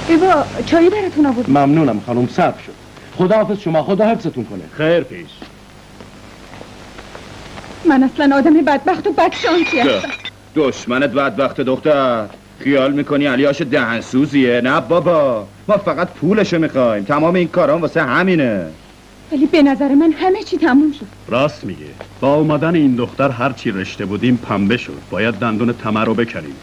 ایوا چایی براتون آورد. ممنونم خانم، صبر شد. خداحافظ شما، خدا حفظتون کنه. خیر پیش. من اصلا آدم بدبخت و بدشانسی هستم. دشمنت بدبخت دختر. خیال میکنی علیاش دهنسوزیه؟ نه بابا، ما فقط پولشو میخوایم. تمام این کارام واسه همینه. ولی به نظر من همه چی تموم شد. راست میگه. با اومدن این دختر هر چی رشته بودیم پنبه شد. باید دندون تمر رو بکنیم.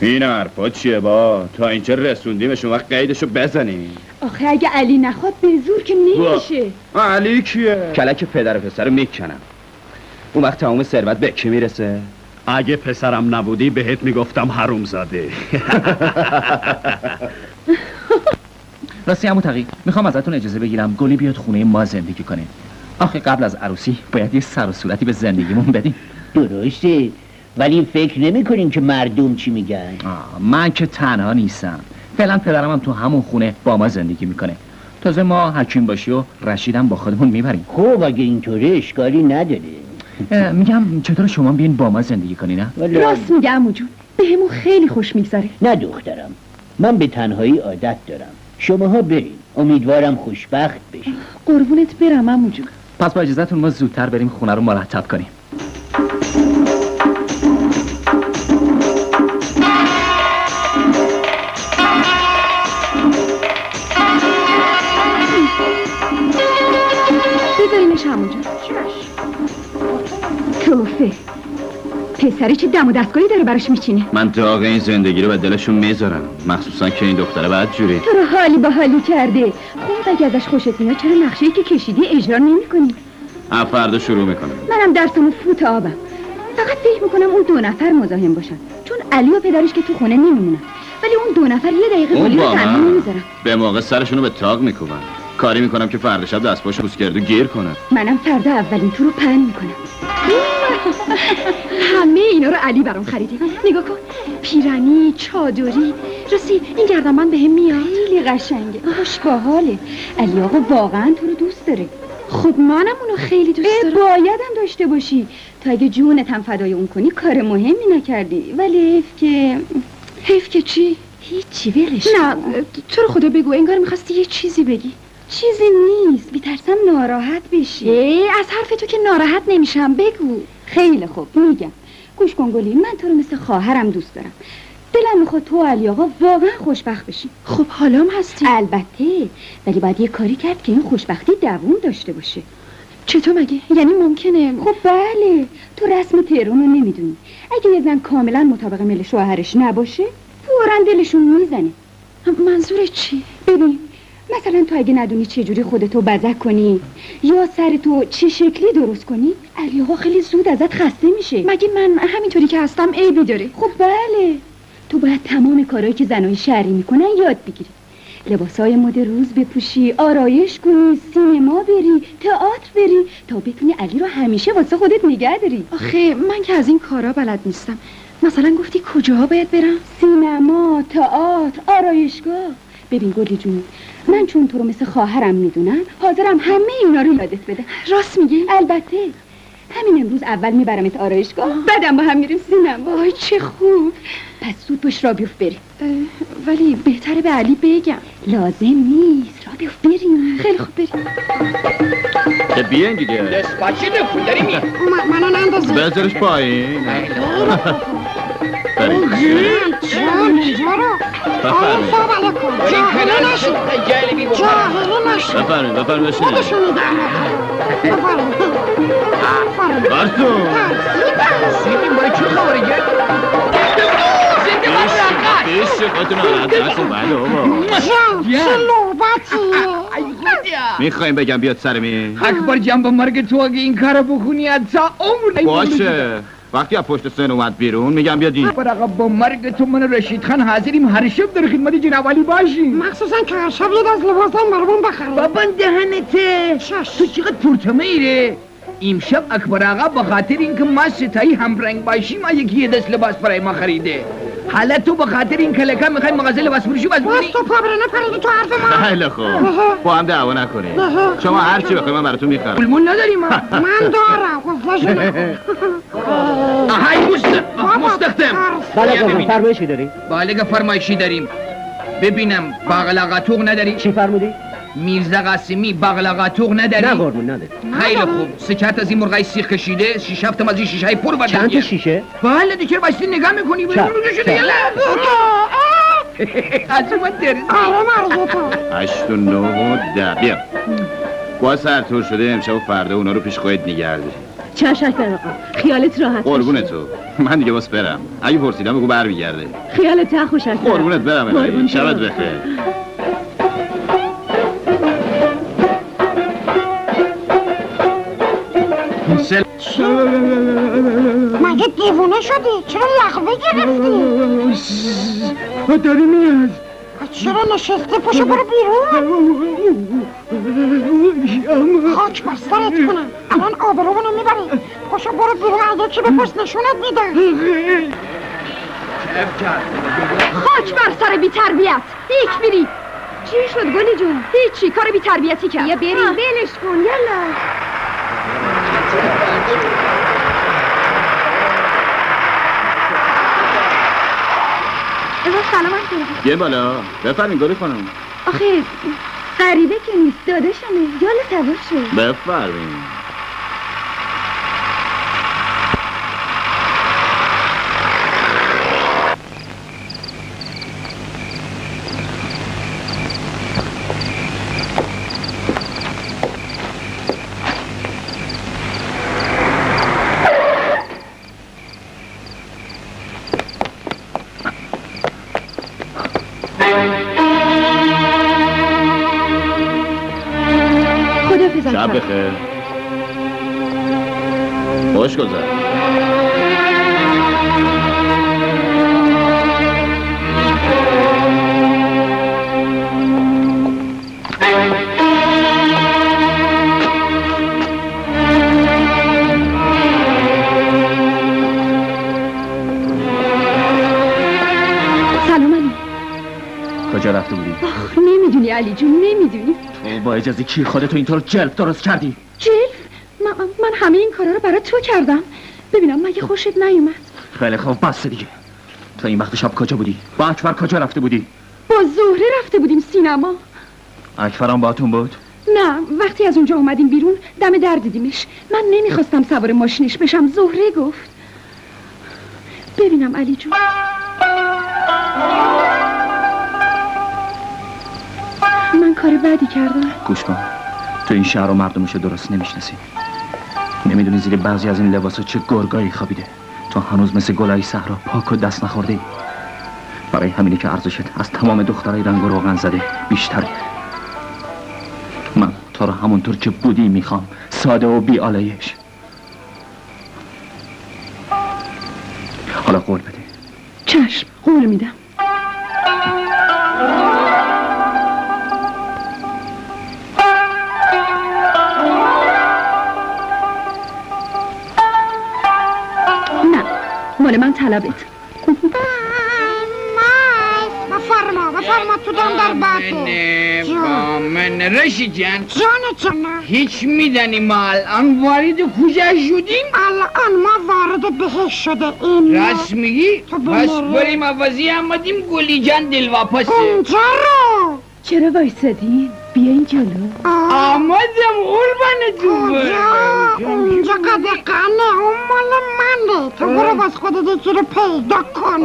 این حرفا چیه با؟ تا اینجا رسوندیمش، اون وقت قیدشو بزنیم. آخه اگه علی نخواد به زور که نمیشه. علی کیه؟ کلک پدر و پسر رو میکنم. اون وقت تمام ثروت به کی میرسه؟ اگه پسرم نبودی بهت میگفتم حروم زاده. راستی عمو تقی، میخوام ازتون اجازه بگیرم گلی بیاد خونه ما زندگی کنه. آخه قبل از عروسی باید یه سر و صورتی به زندگیمون بدیم. درسته، ولی فکر نمی کنین که مردم چی میگن؟ من که تنها نیستم. فعلا پدرم هم تو همون خونه با ما زندگی میکنه. تازه ما حکیم باشی و رشیدم با خودمون میبریم. خب اگه اینطوره اشکالی نداره. میگم چطور شما بیین با ما زندگی کنی؟ نه راست میگه عمو جون، بهمون خیلی خوش میگذره. نه دخترم، من به تنهایی عادت دارم. شماها برین، امیدوارم خوشبخت بشین. قربونت برم عمو جون. پس با اجازهتون ما زودتر بریم خونه رو مرتب کنیم. بذارینش عمو جون. توفه پسری چه دم و دستگاهی داره براش میچینه. من داغ این زندگی رو به دلشون میذارم، مخصوصا که این دختره بدجوری. تو رو حالی با حالی کرده. خب اگه ازش خوشت میاد چرا نقشه‌ای که کشیدی اجرا نمی‌کنی؟ فردا شروع میکنم. منم درسمو فوت آبم. فقط فکر میکنم اون 2 نفر مزاحم باشن، چون علی و پدرش که تو خونه نمیمونن، ولی اون 2 نفر یه دقیقه گلی رو تنها نمیذارن. به موقع سرشونو به تاق میکوبن. کاری میکنم که فردا شب دستپاشو بوس کرد و گیر کنه. منم فردا اولین تو رو پهن میکنم. همه اینا رو علی برام خریده. نگاه کن، پیرنی، چادری. راستی این گردنبند بهم میاد. خیلی قشنگه، خوش باحاله. علی آقا واقعا تو رو دوست داره. خب منم اونو خیلی دوست دارم. بایدم داشته باشی. تا اگه جونت هم فدای اون کنی کار مهمی نکردی. ولی حیف که چی؟ هیچی ولش. نه تو رو خدا بگو، انگار میخواستی یه چیزی بگی. چیزی نیست، بی‌ترسم ناراحت بشی. از حرف تو که ناراحت نمیشم، بگو. خیلی خوب میگم. گوش کن گلی، من تو رو مثل خواهرم دوست دارم. دلم میخواد تو و علی آقا واقعا خوشبخت بشی. خب حالام هستی؟ البته، ولی باید یه کاری کرد که این خوشبختی دوام داشته باشه. چطور مگه؟ یعنی ممکنه؟ خب بله، تو رسم تهران رو نمیدونی. اگه یه زن کاملا مطابق میل شوهرش نباشه فوراً دلشون میزنه. منظورت چی؟ ببین مثلا تو اگه ندونی چه جوری خودتو بزک کنی یا سرتو چه شکلی درست کنی، علی آقا خیلی زود ازت خسته میشه. مگه من همینطوری که هستم عیبی داره؟ خب بله، تو باید تمام کارهایی که زنای شهری میکنن یاد بگیری. لباسای مد روز بپوشی، آرایش کنی، سینما بری، تئاتر بری تا بتونی علی رو همیشه واسه خودت نگه داری. آخه من که از این کارا بلد نیستم. مثلا گفتی کجاها باید برم؟ سینما، تئاتر، آرایشگاه. ببین گلی جون، من چون تو رو مثل خواهرم میدونم حاضرم همه اینا رو یادت بده. راست میگی؟ البته. همین امروز اول میبرمت آرایشگاه، بعدم با هم میریم سینما. وای چه خوب. پس زود باش را بیفت بریم. ولی بهتره به علی بگم. لازم نیست، را بیفت بریم. خیلی خوب بریم. که بیاین دیگه. دستپاچی نکن داری می منو نندازی. بذارش پایین. بریم. جان اینجا رو. بفرمید. سلام علیکم. جاهلی نشید. جاهلی نشید. بفرمید بشین. خودشون میدن. بفرمید. برسون. سیدیم برای چه خبره خودتون ناراحت نکن بله بابا. چه نوبتیه. میخوایم بگم بیاد سر می؟ اکبر جان با مرگ تو اگه این کارو بخونی حتی عمر باشه. وقتی از پشت سن اومد بیرون میگم بیاد این. اکبر آقا با مرگ تو من رشید خان حاضریم هر شب در خدمت جناب علی باشیم. مخصوصا که هر شب یه دست لباسای مرمون بخریم. بابا دهنته. تو چقدر پرتمه ایره. امشب اکبر آقا به خاطر اینکه ما ستایی همرنگ باشیم یکی یه دست لباس برای ما خریده. حالا تو به خاطر این کلکه میخوای مغازه لباس فروشی باز بری؟ تو پابرنه پریدی تو حرف ما. خیلی خوب. با هم دعوا نکنیم. شما هر چی بخوای من براتون میخرم. پولمون نداریم. من دارم. غصه‌شو نخور. آهای مستخدم. بله فرمایشی داری؟ بله فرمایشی داریم. ببینم باقلا قطوق نداری؟ چی فرمودی؟ میرزا قاسمی باقلا قطوق نداری؟ نه قربون نداری. خیلی خوب. سه چهت از این مرغای سیخ کشیده، 6 7 از این شیشه های پر بدن. چند تا شیشه؟ بله دیگه باشی نگاه میکنی ببین رو شده یلا. از من درس. آره مرزو تو. 8 و 9 و 10 بیا. با سرتور شده امشب و فردا اونا رو پیش خودت نگه داری. چشم اکبر آقا خیالت راحت باشه. قربون تو. من دیگه باس برم. اگه پرسیدم بگو برمیگرده. خیالت خوش اکبر. قربونت برم. شبت بخیر. مگه دیوونه شدی؟ چرا لغوه گرفتی؟ داری میاد. چرا نشسته؟ پاشو برو بیرون. خاک بر سرت کنم. الان آبرومونو میبری. پاشو برو بیرون اگه کی بپرس نشونت میدم. خاک بر سر بی تربیت. هیچ میری. چی شد گلی جون؟ هیچی کار بی تربیتی کرد. یا بریم بلش کن یلا. سلام علیکم. یه بالا بفرمین گلی خانم. آخه غریبه که نیست داداشمه. یالا سوار شو. بفرمین. شب بخیر. خوش گذر. سلام علی. کجا رفته بودی؟ نمیدونی علی جون نمیدونی. تو با اجازه کی خودتو اینطور جلب درست کردی؟ جلب؟ من همه این کارا رو برای تو کردم. ببینم مگه خوشت نیومد؟ خیلی خوب بس دیگه. تو این وقت شب کجا بودی؟ با اکبر کجا رفته بودی؟ با زهره رفته بودیم سینما. اکبرم باهاتون بود؟ نه وقتی از اونجا اومدیم بیرون دم در دیدیمش. من نمیخواستم سوار ماشینش بشم. زهره گفت. ببینم علی جون من کار بدی کردم. گوش کن. تو این شهر و مردمشو درست نمیشناسی. نمیدونی زیر بعضی از این لباسا چه گرگایی خوابیده. تو هنوز مثل گلای صحرا پاک و دست نخورده ای. برای همینی که ارزشت از تمام دخترای رنگ و روغن زده بیشتره. من تو رو همونطور که بودی میخوام. ساده و بی آلایش. حالا قول بده. چشم قول میدم. نه مال من طلبت. بفرما تو دم در باته. من رشید جان. جان هیچ میدنی ما الان وارد کجا شدیم؟ الان ما وارد بهش شده این. راست میگی؟ بس بریم عوضی آمدیم گلی جان دلواپسه. اونجا رو چرا وایسادین؟ بیاین جلو. آمدم قربانتون برم. اونجا قدقانه اون مال منه. تو برو باز خودت یکی رو پیدا کن.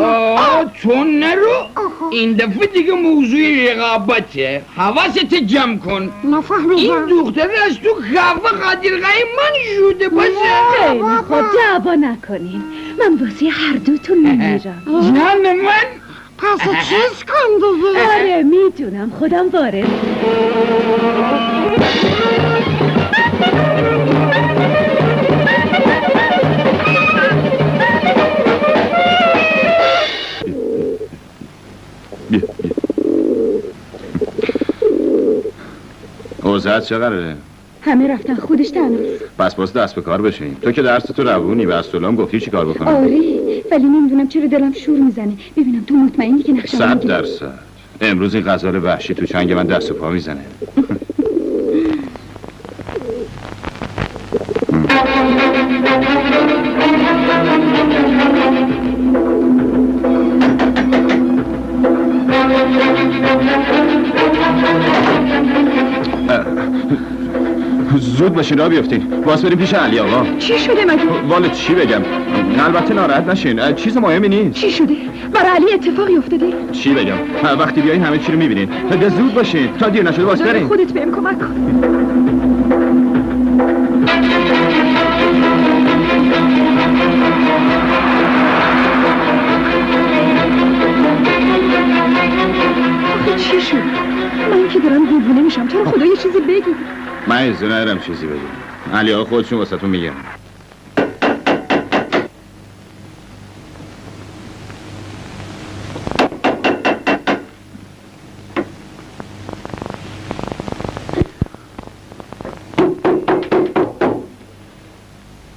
تو نرو. این دفعه دیگه موضوع رقابته. حواست جمع کن. نفهمیدم. این دختر از تو خواه قدرقای من شده باشه. خیلی خود دعوا نکنین. من واسه هر دوتون میمیرم. جان من پس چیز کن دیگه. آره میتونم خودم وارد. اوضاعت چه قراره؟ همه رفتن خودش تنهاست. بس باز دست به کار بشین. تو که درس تو روونی و از سلام گفتی چی کار بکنم. آره ولی نمیدونم چرا دلم شور میزنه. ببینم تو مطمئنی که نقشه‌ام 100%. امروز این غزال وحشی تو چنگ من دست و پا میزنه. زود باشین را بیفتین. باز بریم پیش علی آقا. چی شده مگه؟ والا چی بگم؟ البته ناراحت نشین. چیز مهمی نیست. چی شده؟ برای علی اتفاقی افتاده؟ چی بگم؟ وقتی بیاین همه چی رو میبینین. زود باشین تا دیر نشده باز بریم. خودت بهم کمک کن. آخه چی شد؟ من که دارم دیوونه میشم. تو رو خدا یه چیزی بگی. من اجازه ندارم چیزی بگم. علی آقا خودشون واسهتون میگم.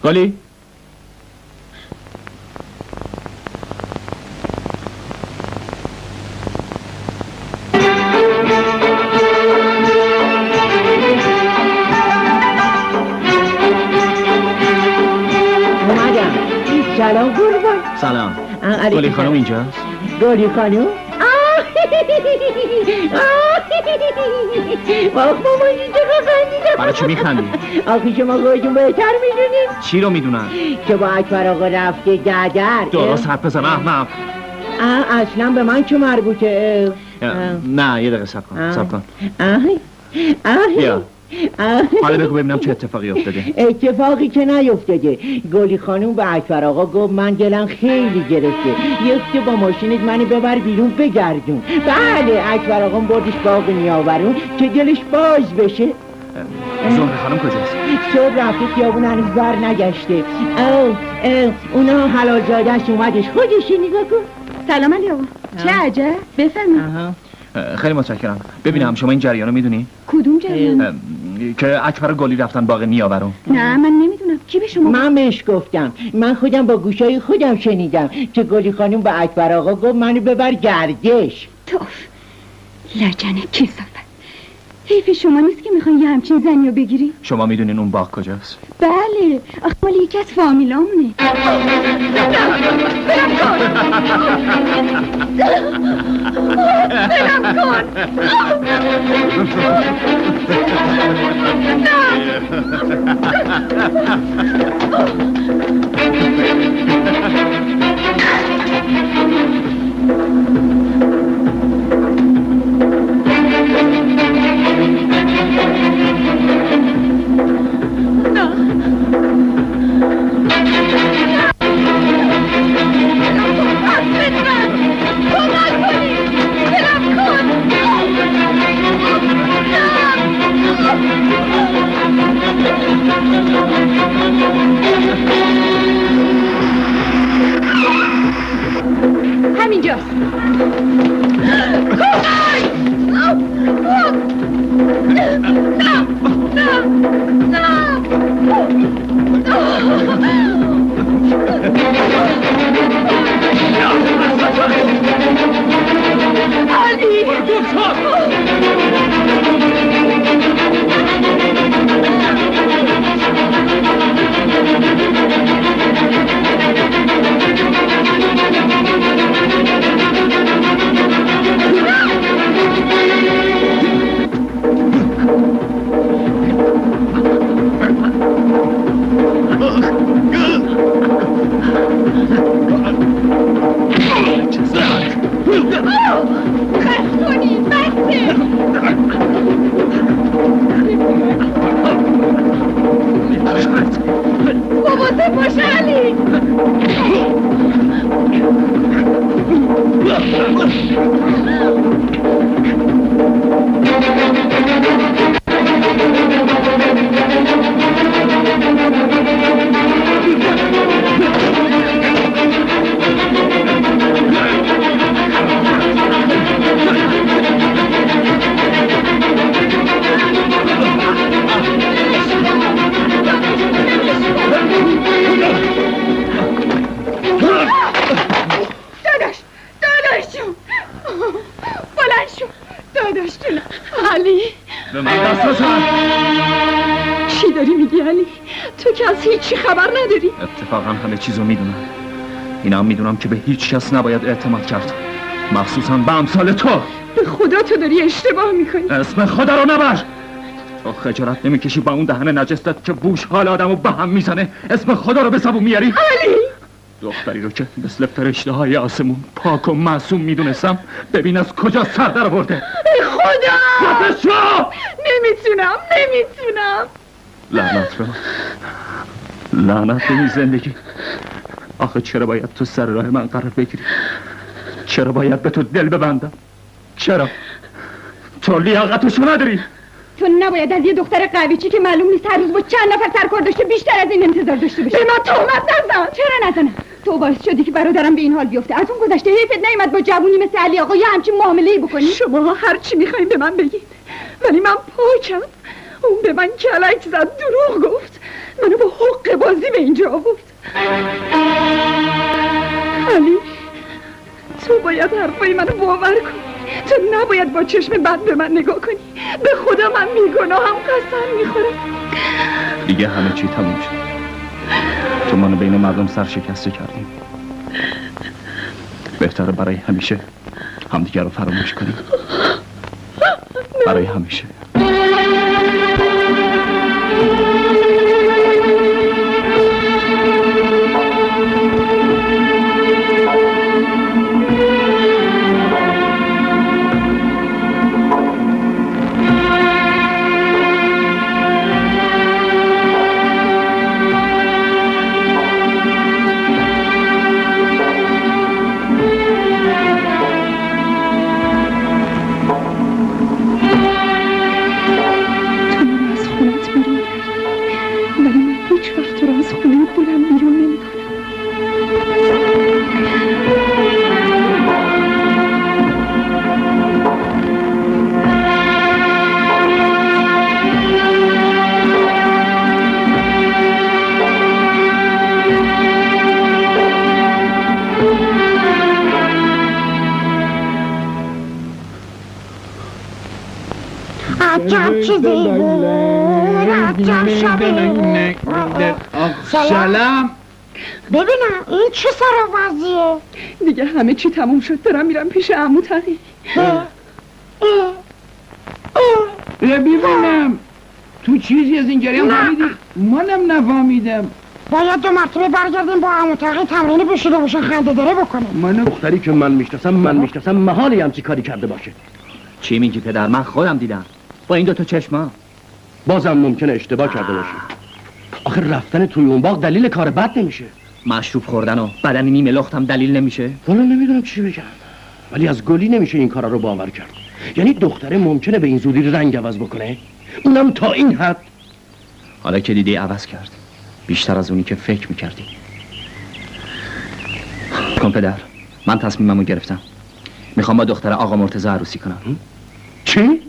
گلی سلام قربان. سلام. گلی خانم اینجاست؟ گلی خانم؟ مامان اینجا خندیدم. برای چی میخندی؟ آخه شما خودتون بهتر میدونید. چی رو میدونم؟ که با اکبر آقا رفته گدر. درست حرف بزن احمق. اصلا به من چه مربوطه؟ نه یه دقیقه صبر کن. صبر کن. بیا. حالا بگو ببینم چه اتفاقی افتاده. اتفاقی که نیفتاده. گلی خانوم به اکبر آقا گفت من دلم خیلی گرفته، یک با ماشینت منو ببر بیرون بگردون. بله اکبر آقا بردش باغ نیاورون که دلش باز بشه. زهره خانم کجاست؟ صبح رفته خیابون هنوز بر نگشته. اونا حلال زادهش اومدش. خودش نگاه کن. سلام علی آقا. چه عجب؟ بفرمایید. خیلی متشکرم. ببینم شما این جریانو میدونی؟ کدوم جریان؟ که اکبر گلی رفتن باغ نیاورون. نه من نمیدونم. کی به شما؟ من بهش گفتم. من خودم با گوشای خودم شنیدم که گلی خانم به اکبر آقا گفت منو ببر گردش. توف لجنه کثافت. حیف شما نیست که میخواین یه همچین زنی رو بگیری؟ شما میدونین اون باغ کجاست؟ بله آخه مال یکی از فامیلامونه. برم کن. برم کن. همینجاست. به من دست بزن. چی داری میگی علی؟ تو که از هیچی خبر نداری. اتفاقا همه چیزو میدونم. اینا هم میدونم که به هیچ کس نباید اعتماد کرد، مخصوصا به امثال تو. به خدا تو داری اشتباه میکنی. اسم خدا رو نبر. تو خجالت نمیکشی با اون دهن نجستت که بوش حال آدمو به هم میزنه اسم خدا رو به زبون میاری؟ علی! دختری رو که مثل فرشته های آسمون پاک و معصوم میدونستم ببین از کجا سر در آورده. خدا! نمیتونم. لعنت به لعنت به این زندگی. آخه چرا باید تو سر راه من قرار بگیری؟ چرا باید به تو دل ببندم؟ چرا؟ تو لیاقتشو نداری؟ تو نباید از یه دختر قویچی که معلوم نیست هر روز با چند نفر سرکار داشته بیشتر از این انتظار داشته باشی. به من تهمت نزن. چرا نزنم؟ تو باعث شدی که برادرم به این حال بیفته. از اون گذشته حیفت نیومد با جوونی مثل علی آقا یه همچین معامله‌ای بکنی. شما هر چی میخواین به من بگید، ولی من پاکم. اون به من کلک زد، دروغ گفت، منو با حق بازی به اینجا آورد. علی، تو باید حرفای منو باور کنی. تو نباید با چشم بد به من نگاه کنی. به خدا من بیگناهم، قسم میخورم. دیگه همه چی تموم شد. تو منو بین مردم سرشکسته کردیم. بهتره برای همیشه همدیگه رو فراموش کنیم. برای همیشه. سلام. ببینم این چه سراوازیه؟ دیگه همه چی تموم شد. دارم میرم پیش عمو تقی. ببینم تو چیزی از این جریان فهمیدی؟ منم نفهمیدم. باید 2 مرتبه برگردیم با عمو تقی تمرین بشیده باشن خنده داره بکنیم. دختری که من میشناسم محالی همچی کاری کرده باشه. چی میگی پدر؟ من خودم دیدم با این 2 چشما. بازم ممکنه اشتباه کرده باشه. آخه رفتن توی اون باغ دلیل کار بد نمیشه. مشروب خوردن و بدنی نیمه لختم دلیل نمیشه. والا نمیدونم چی بگم، ولی از گلی نمیشه این کارا رو باور کرد. یعنی دختره ممکنه به این زودی رنگ عوض بکنه، اونم تا این حد. حالا که دیدی عوض کرد، بیشتر از اونی که فکر میکردی. کن پدر، من تصمیممو گرفتم. میخوام با دختر آقا مرتضی عروسی کنم. چی؟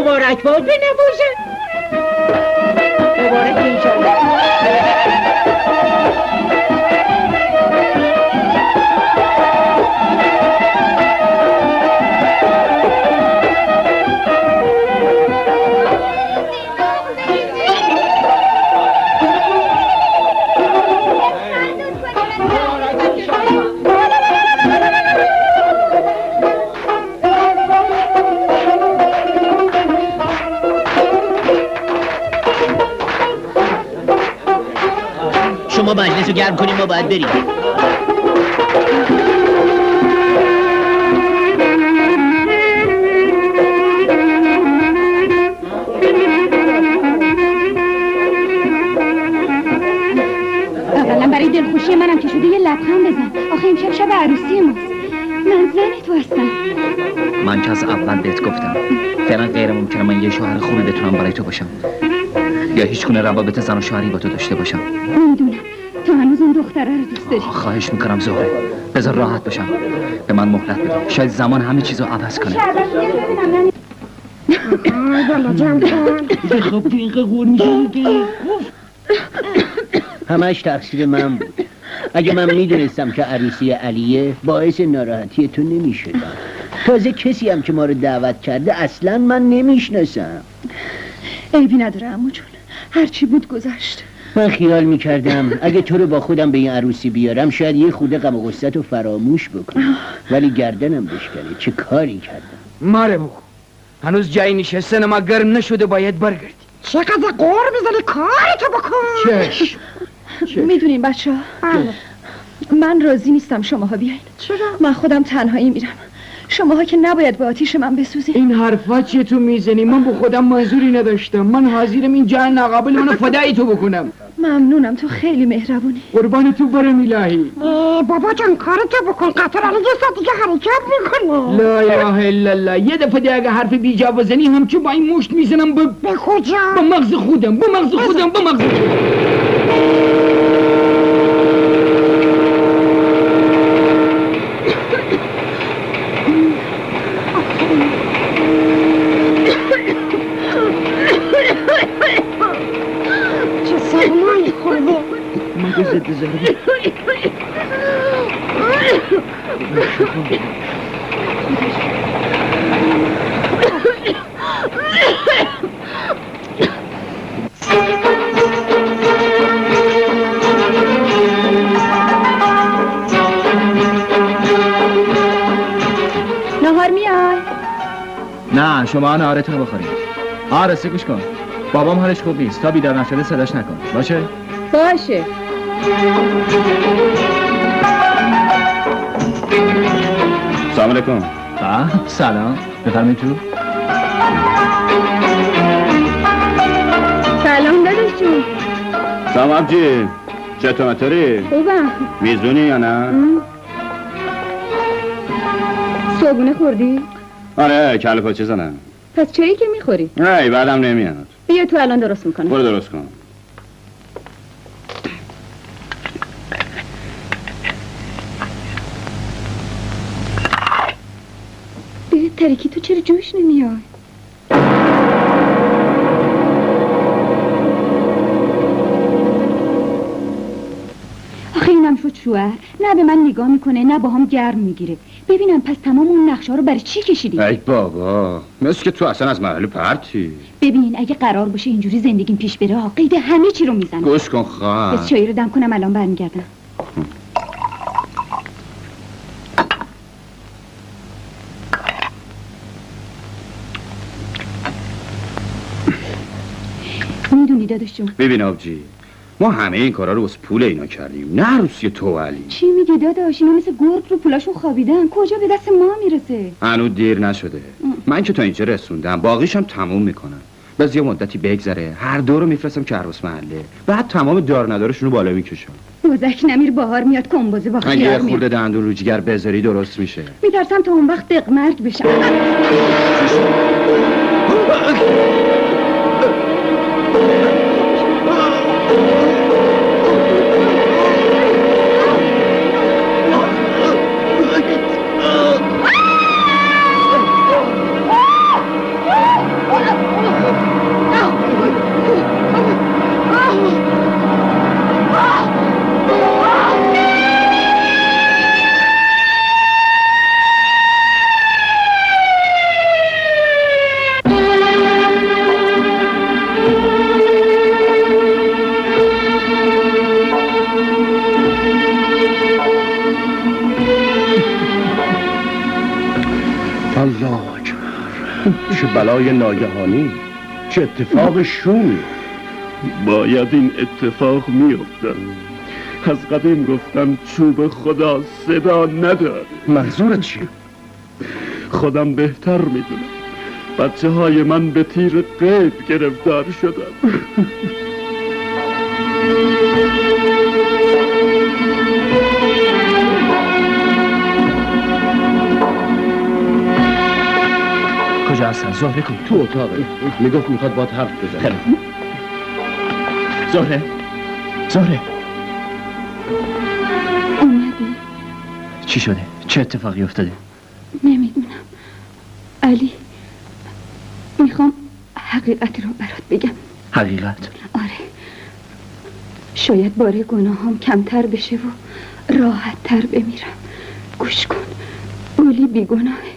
مبارک باد به نبوشه. مبارک انشالله. شما مجلس رو گرم کنیم ما باید بریم. عروسی ماست. من زن تو هستم. من که از اول بهت گفتم فعلا غیر ممکنه من یه شوهر خوبی بتونم برای تو باشم یا هیچ گونه روابط زن و شوهری با تو داشته باشم. میدونم تو هنوز اون دختره رو دوست داری. خواهش میکنم زهره، بذار راحت باشم، به من مهلت بده، شاید زمان همه چیزو عوض کنه. بالا جمع کن. خب تو این قهور میشه همش تقصیر من بود. اگه من میدونستم که عروسی علیه باعث ناراحتی تو نمیشدم. تازه کسی هم که ما رو دعوت کرده اصلا من نمیشناسم. عیبی نداره عمو جون، هرچی بود گذشت. من خیال میکردم اگه تو رو با خودم به این عروسی بیارم شاید یه خورده غم و غصت رو فراموش بکنم، ولی گردنم بشکنه. چه کاری کردم؟ ماره بگو، هنوز جایی نشستن ما گرم نشده، باید برگردی. چقدر قور بزنی کارتو بکن. چشم. میدونین بچه ها من راضی نیستم شماها بیاین. چرا؟ من خودم تنهایی میرم، شماها که نباید به آتیش من بسوزین. این حرفا چیه تو میزنی؟ من به خودم منظوری نداشتم. من حاضرم این جهان ناقابل منو فدای تو بکنم. ممنونم، تو خیلی مهربونی. قربان تو برم الهی. بابا جان کارتو بکن، قطر الان یه ساعت دیگه حرکت میکنه. لا اله الا الله. یه دفعه دیگه اگه حرف بیجا بزنی همچو با این مشت میزنم به کجا؟ به مغز خودم، به مغز خودم، به مغز چه سرمایی خورده. مگه زد زرده. نهار میای؟ نه شما نهارتون رو بخورید. راستی گوش کن، بابام حالش خوب نیست، تا بیدار نشده صداش نکن. باشه؟ باشه. سلام علیکم. سلام، بفرمایید تو. سلام داداش جون. سلام ابجی، چطوری؟ خوبم. میزونی یا نه؟ صبحونه خوردی؟ آره کله پاچه زنم. پس چایی که میخوری؟ ای بعدم نمیاد. بیا تو الان درست میکنم. برو درست کن. به ترکی تو چرا جوش نمیای؟ آخه اینم شد شوهر، نه به من نگاه میکنه نه با هم گرم میگیره. ببینم پس تمام اون نقشه رو برای چی کشیدی؟ ای بابا مثل که تو اصلا از محل پرتی. ببین اگه قرار باشه اینجوری زندگیم پیش بره قید همه چی رو میزنم. گوش کن خواهر. بس چایی رو دم کنم الان برمیگردم. میدونی داداش جون، ببین آبجی، ما همه این کارا رو واسه پول اینا کردیم، نه عروسی تو علی. چی میگی داداش؟ اینا مثل گرگ رو پولاشون خوابیدن، کجا به دست ما میرسه؟ هنوز دیر نشده. من که تا اینجا رسوندم، باقیشم تموم میکنم. باز یه مدتی بگذره هر دو رو میفرستم که عروس محله، بعد تمام دار ندارشون رو بالا میکشم. بزک نمیر بهار میاد کنبازه با خیار میاد. میاد. خورده دندون رو جگر بذاری درست میشه. میترسم تا اون وقت دقمرگ بشم. الله اکبر، چه بلای ناگهانی، چه اتفاق شومی. باید این اتفاق میافتد. از قدیم گفتم چوب خدا صدا نداره. منظورت چیه؟ خودم بهتر میدونم. بچه های من به تیر قید گرفتار شدن. کجا هستن؟ زهره کو؟ تو اتاقه. میگفت میخواد باهات حرف بزنه. خیلی. زهره اومدی؟ چی شده؟ چه اتفاقی افتاده؟ نمیدونم علی، میخوام حقیقت رو برات بگم. حقیقت؟ آره، شاید بار گناهام کمتر بشه و راحت تر بمیرم. گوش کن، گلی بیگناهه.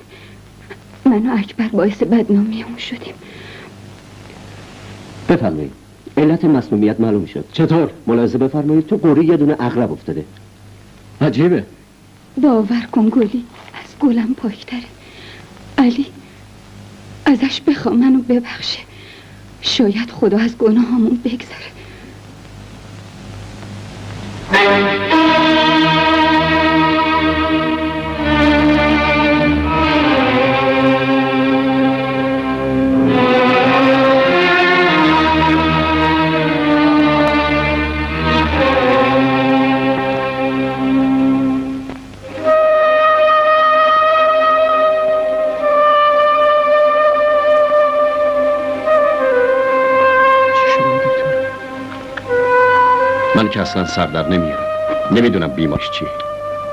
من و اکبر باعث بدنامی اون شدیم. بفرمایید. علت مسمومیت معلوم شد. چطور؟ ملاحظه بفرمایید تو قوری یه دونه عقرب افتاده. عجیبه. باور کن گلی از گلم پاکتره. علی، ازش بخوا منو ببخشه. شاید خدا از گناهامون بگذره. من که اصلا سر در نمیارم. نمیدونم بیماش چیه،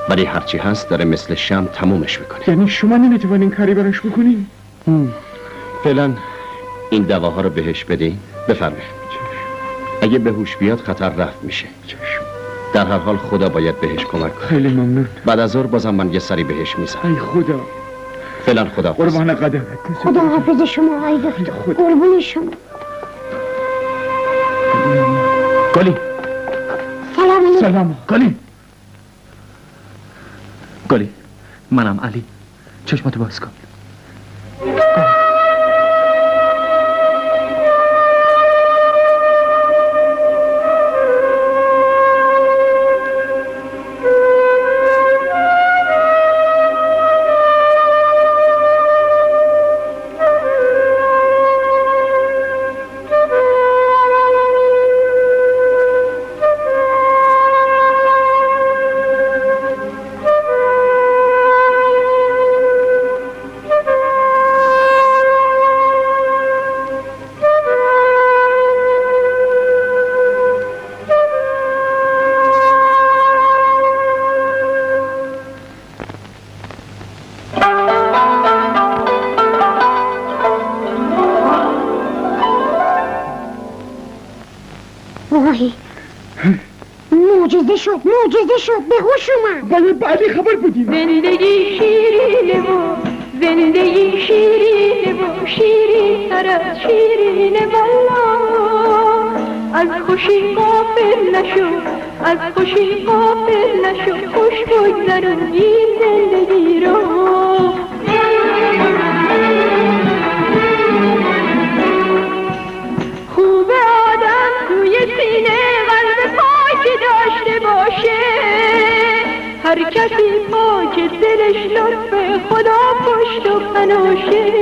ولی هرچی هست داره مثل شم تمومش میکنه. یعنی شما نمیتونین کاری براش بکنین؟ فعلا این دواها رو بهش بدین. بفرمایید. اگه به هوش بیاد خطر رفع میشه. در هر حال خدا باید بهش کمک کنه. خیلی ممنون. بعد از ظهر بازم من یه سری بهش میزنم. ای خدا. فعلا خدا قربان قدمت. خدا حافظ شما ای دکتر. قربون شما. گلی. سلام. گلی، منم علی. چشماتو باز کن. معجزه شد به هوش اومد. ولی بعدی خبر بودیم. زندگی شیرینه و زندگی شیرینه و شیرین تر از شیرینه والله. از خوشی غافل نشو، از خوشی غافل نشو، خوش بگذرون این زندگی رو. خوب آدم توی سینه قلب پاک داشته باشه. هر کسی پاک دلش لطف خدا پشت و پناشه.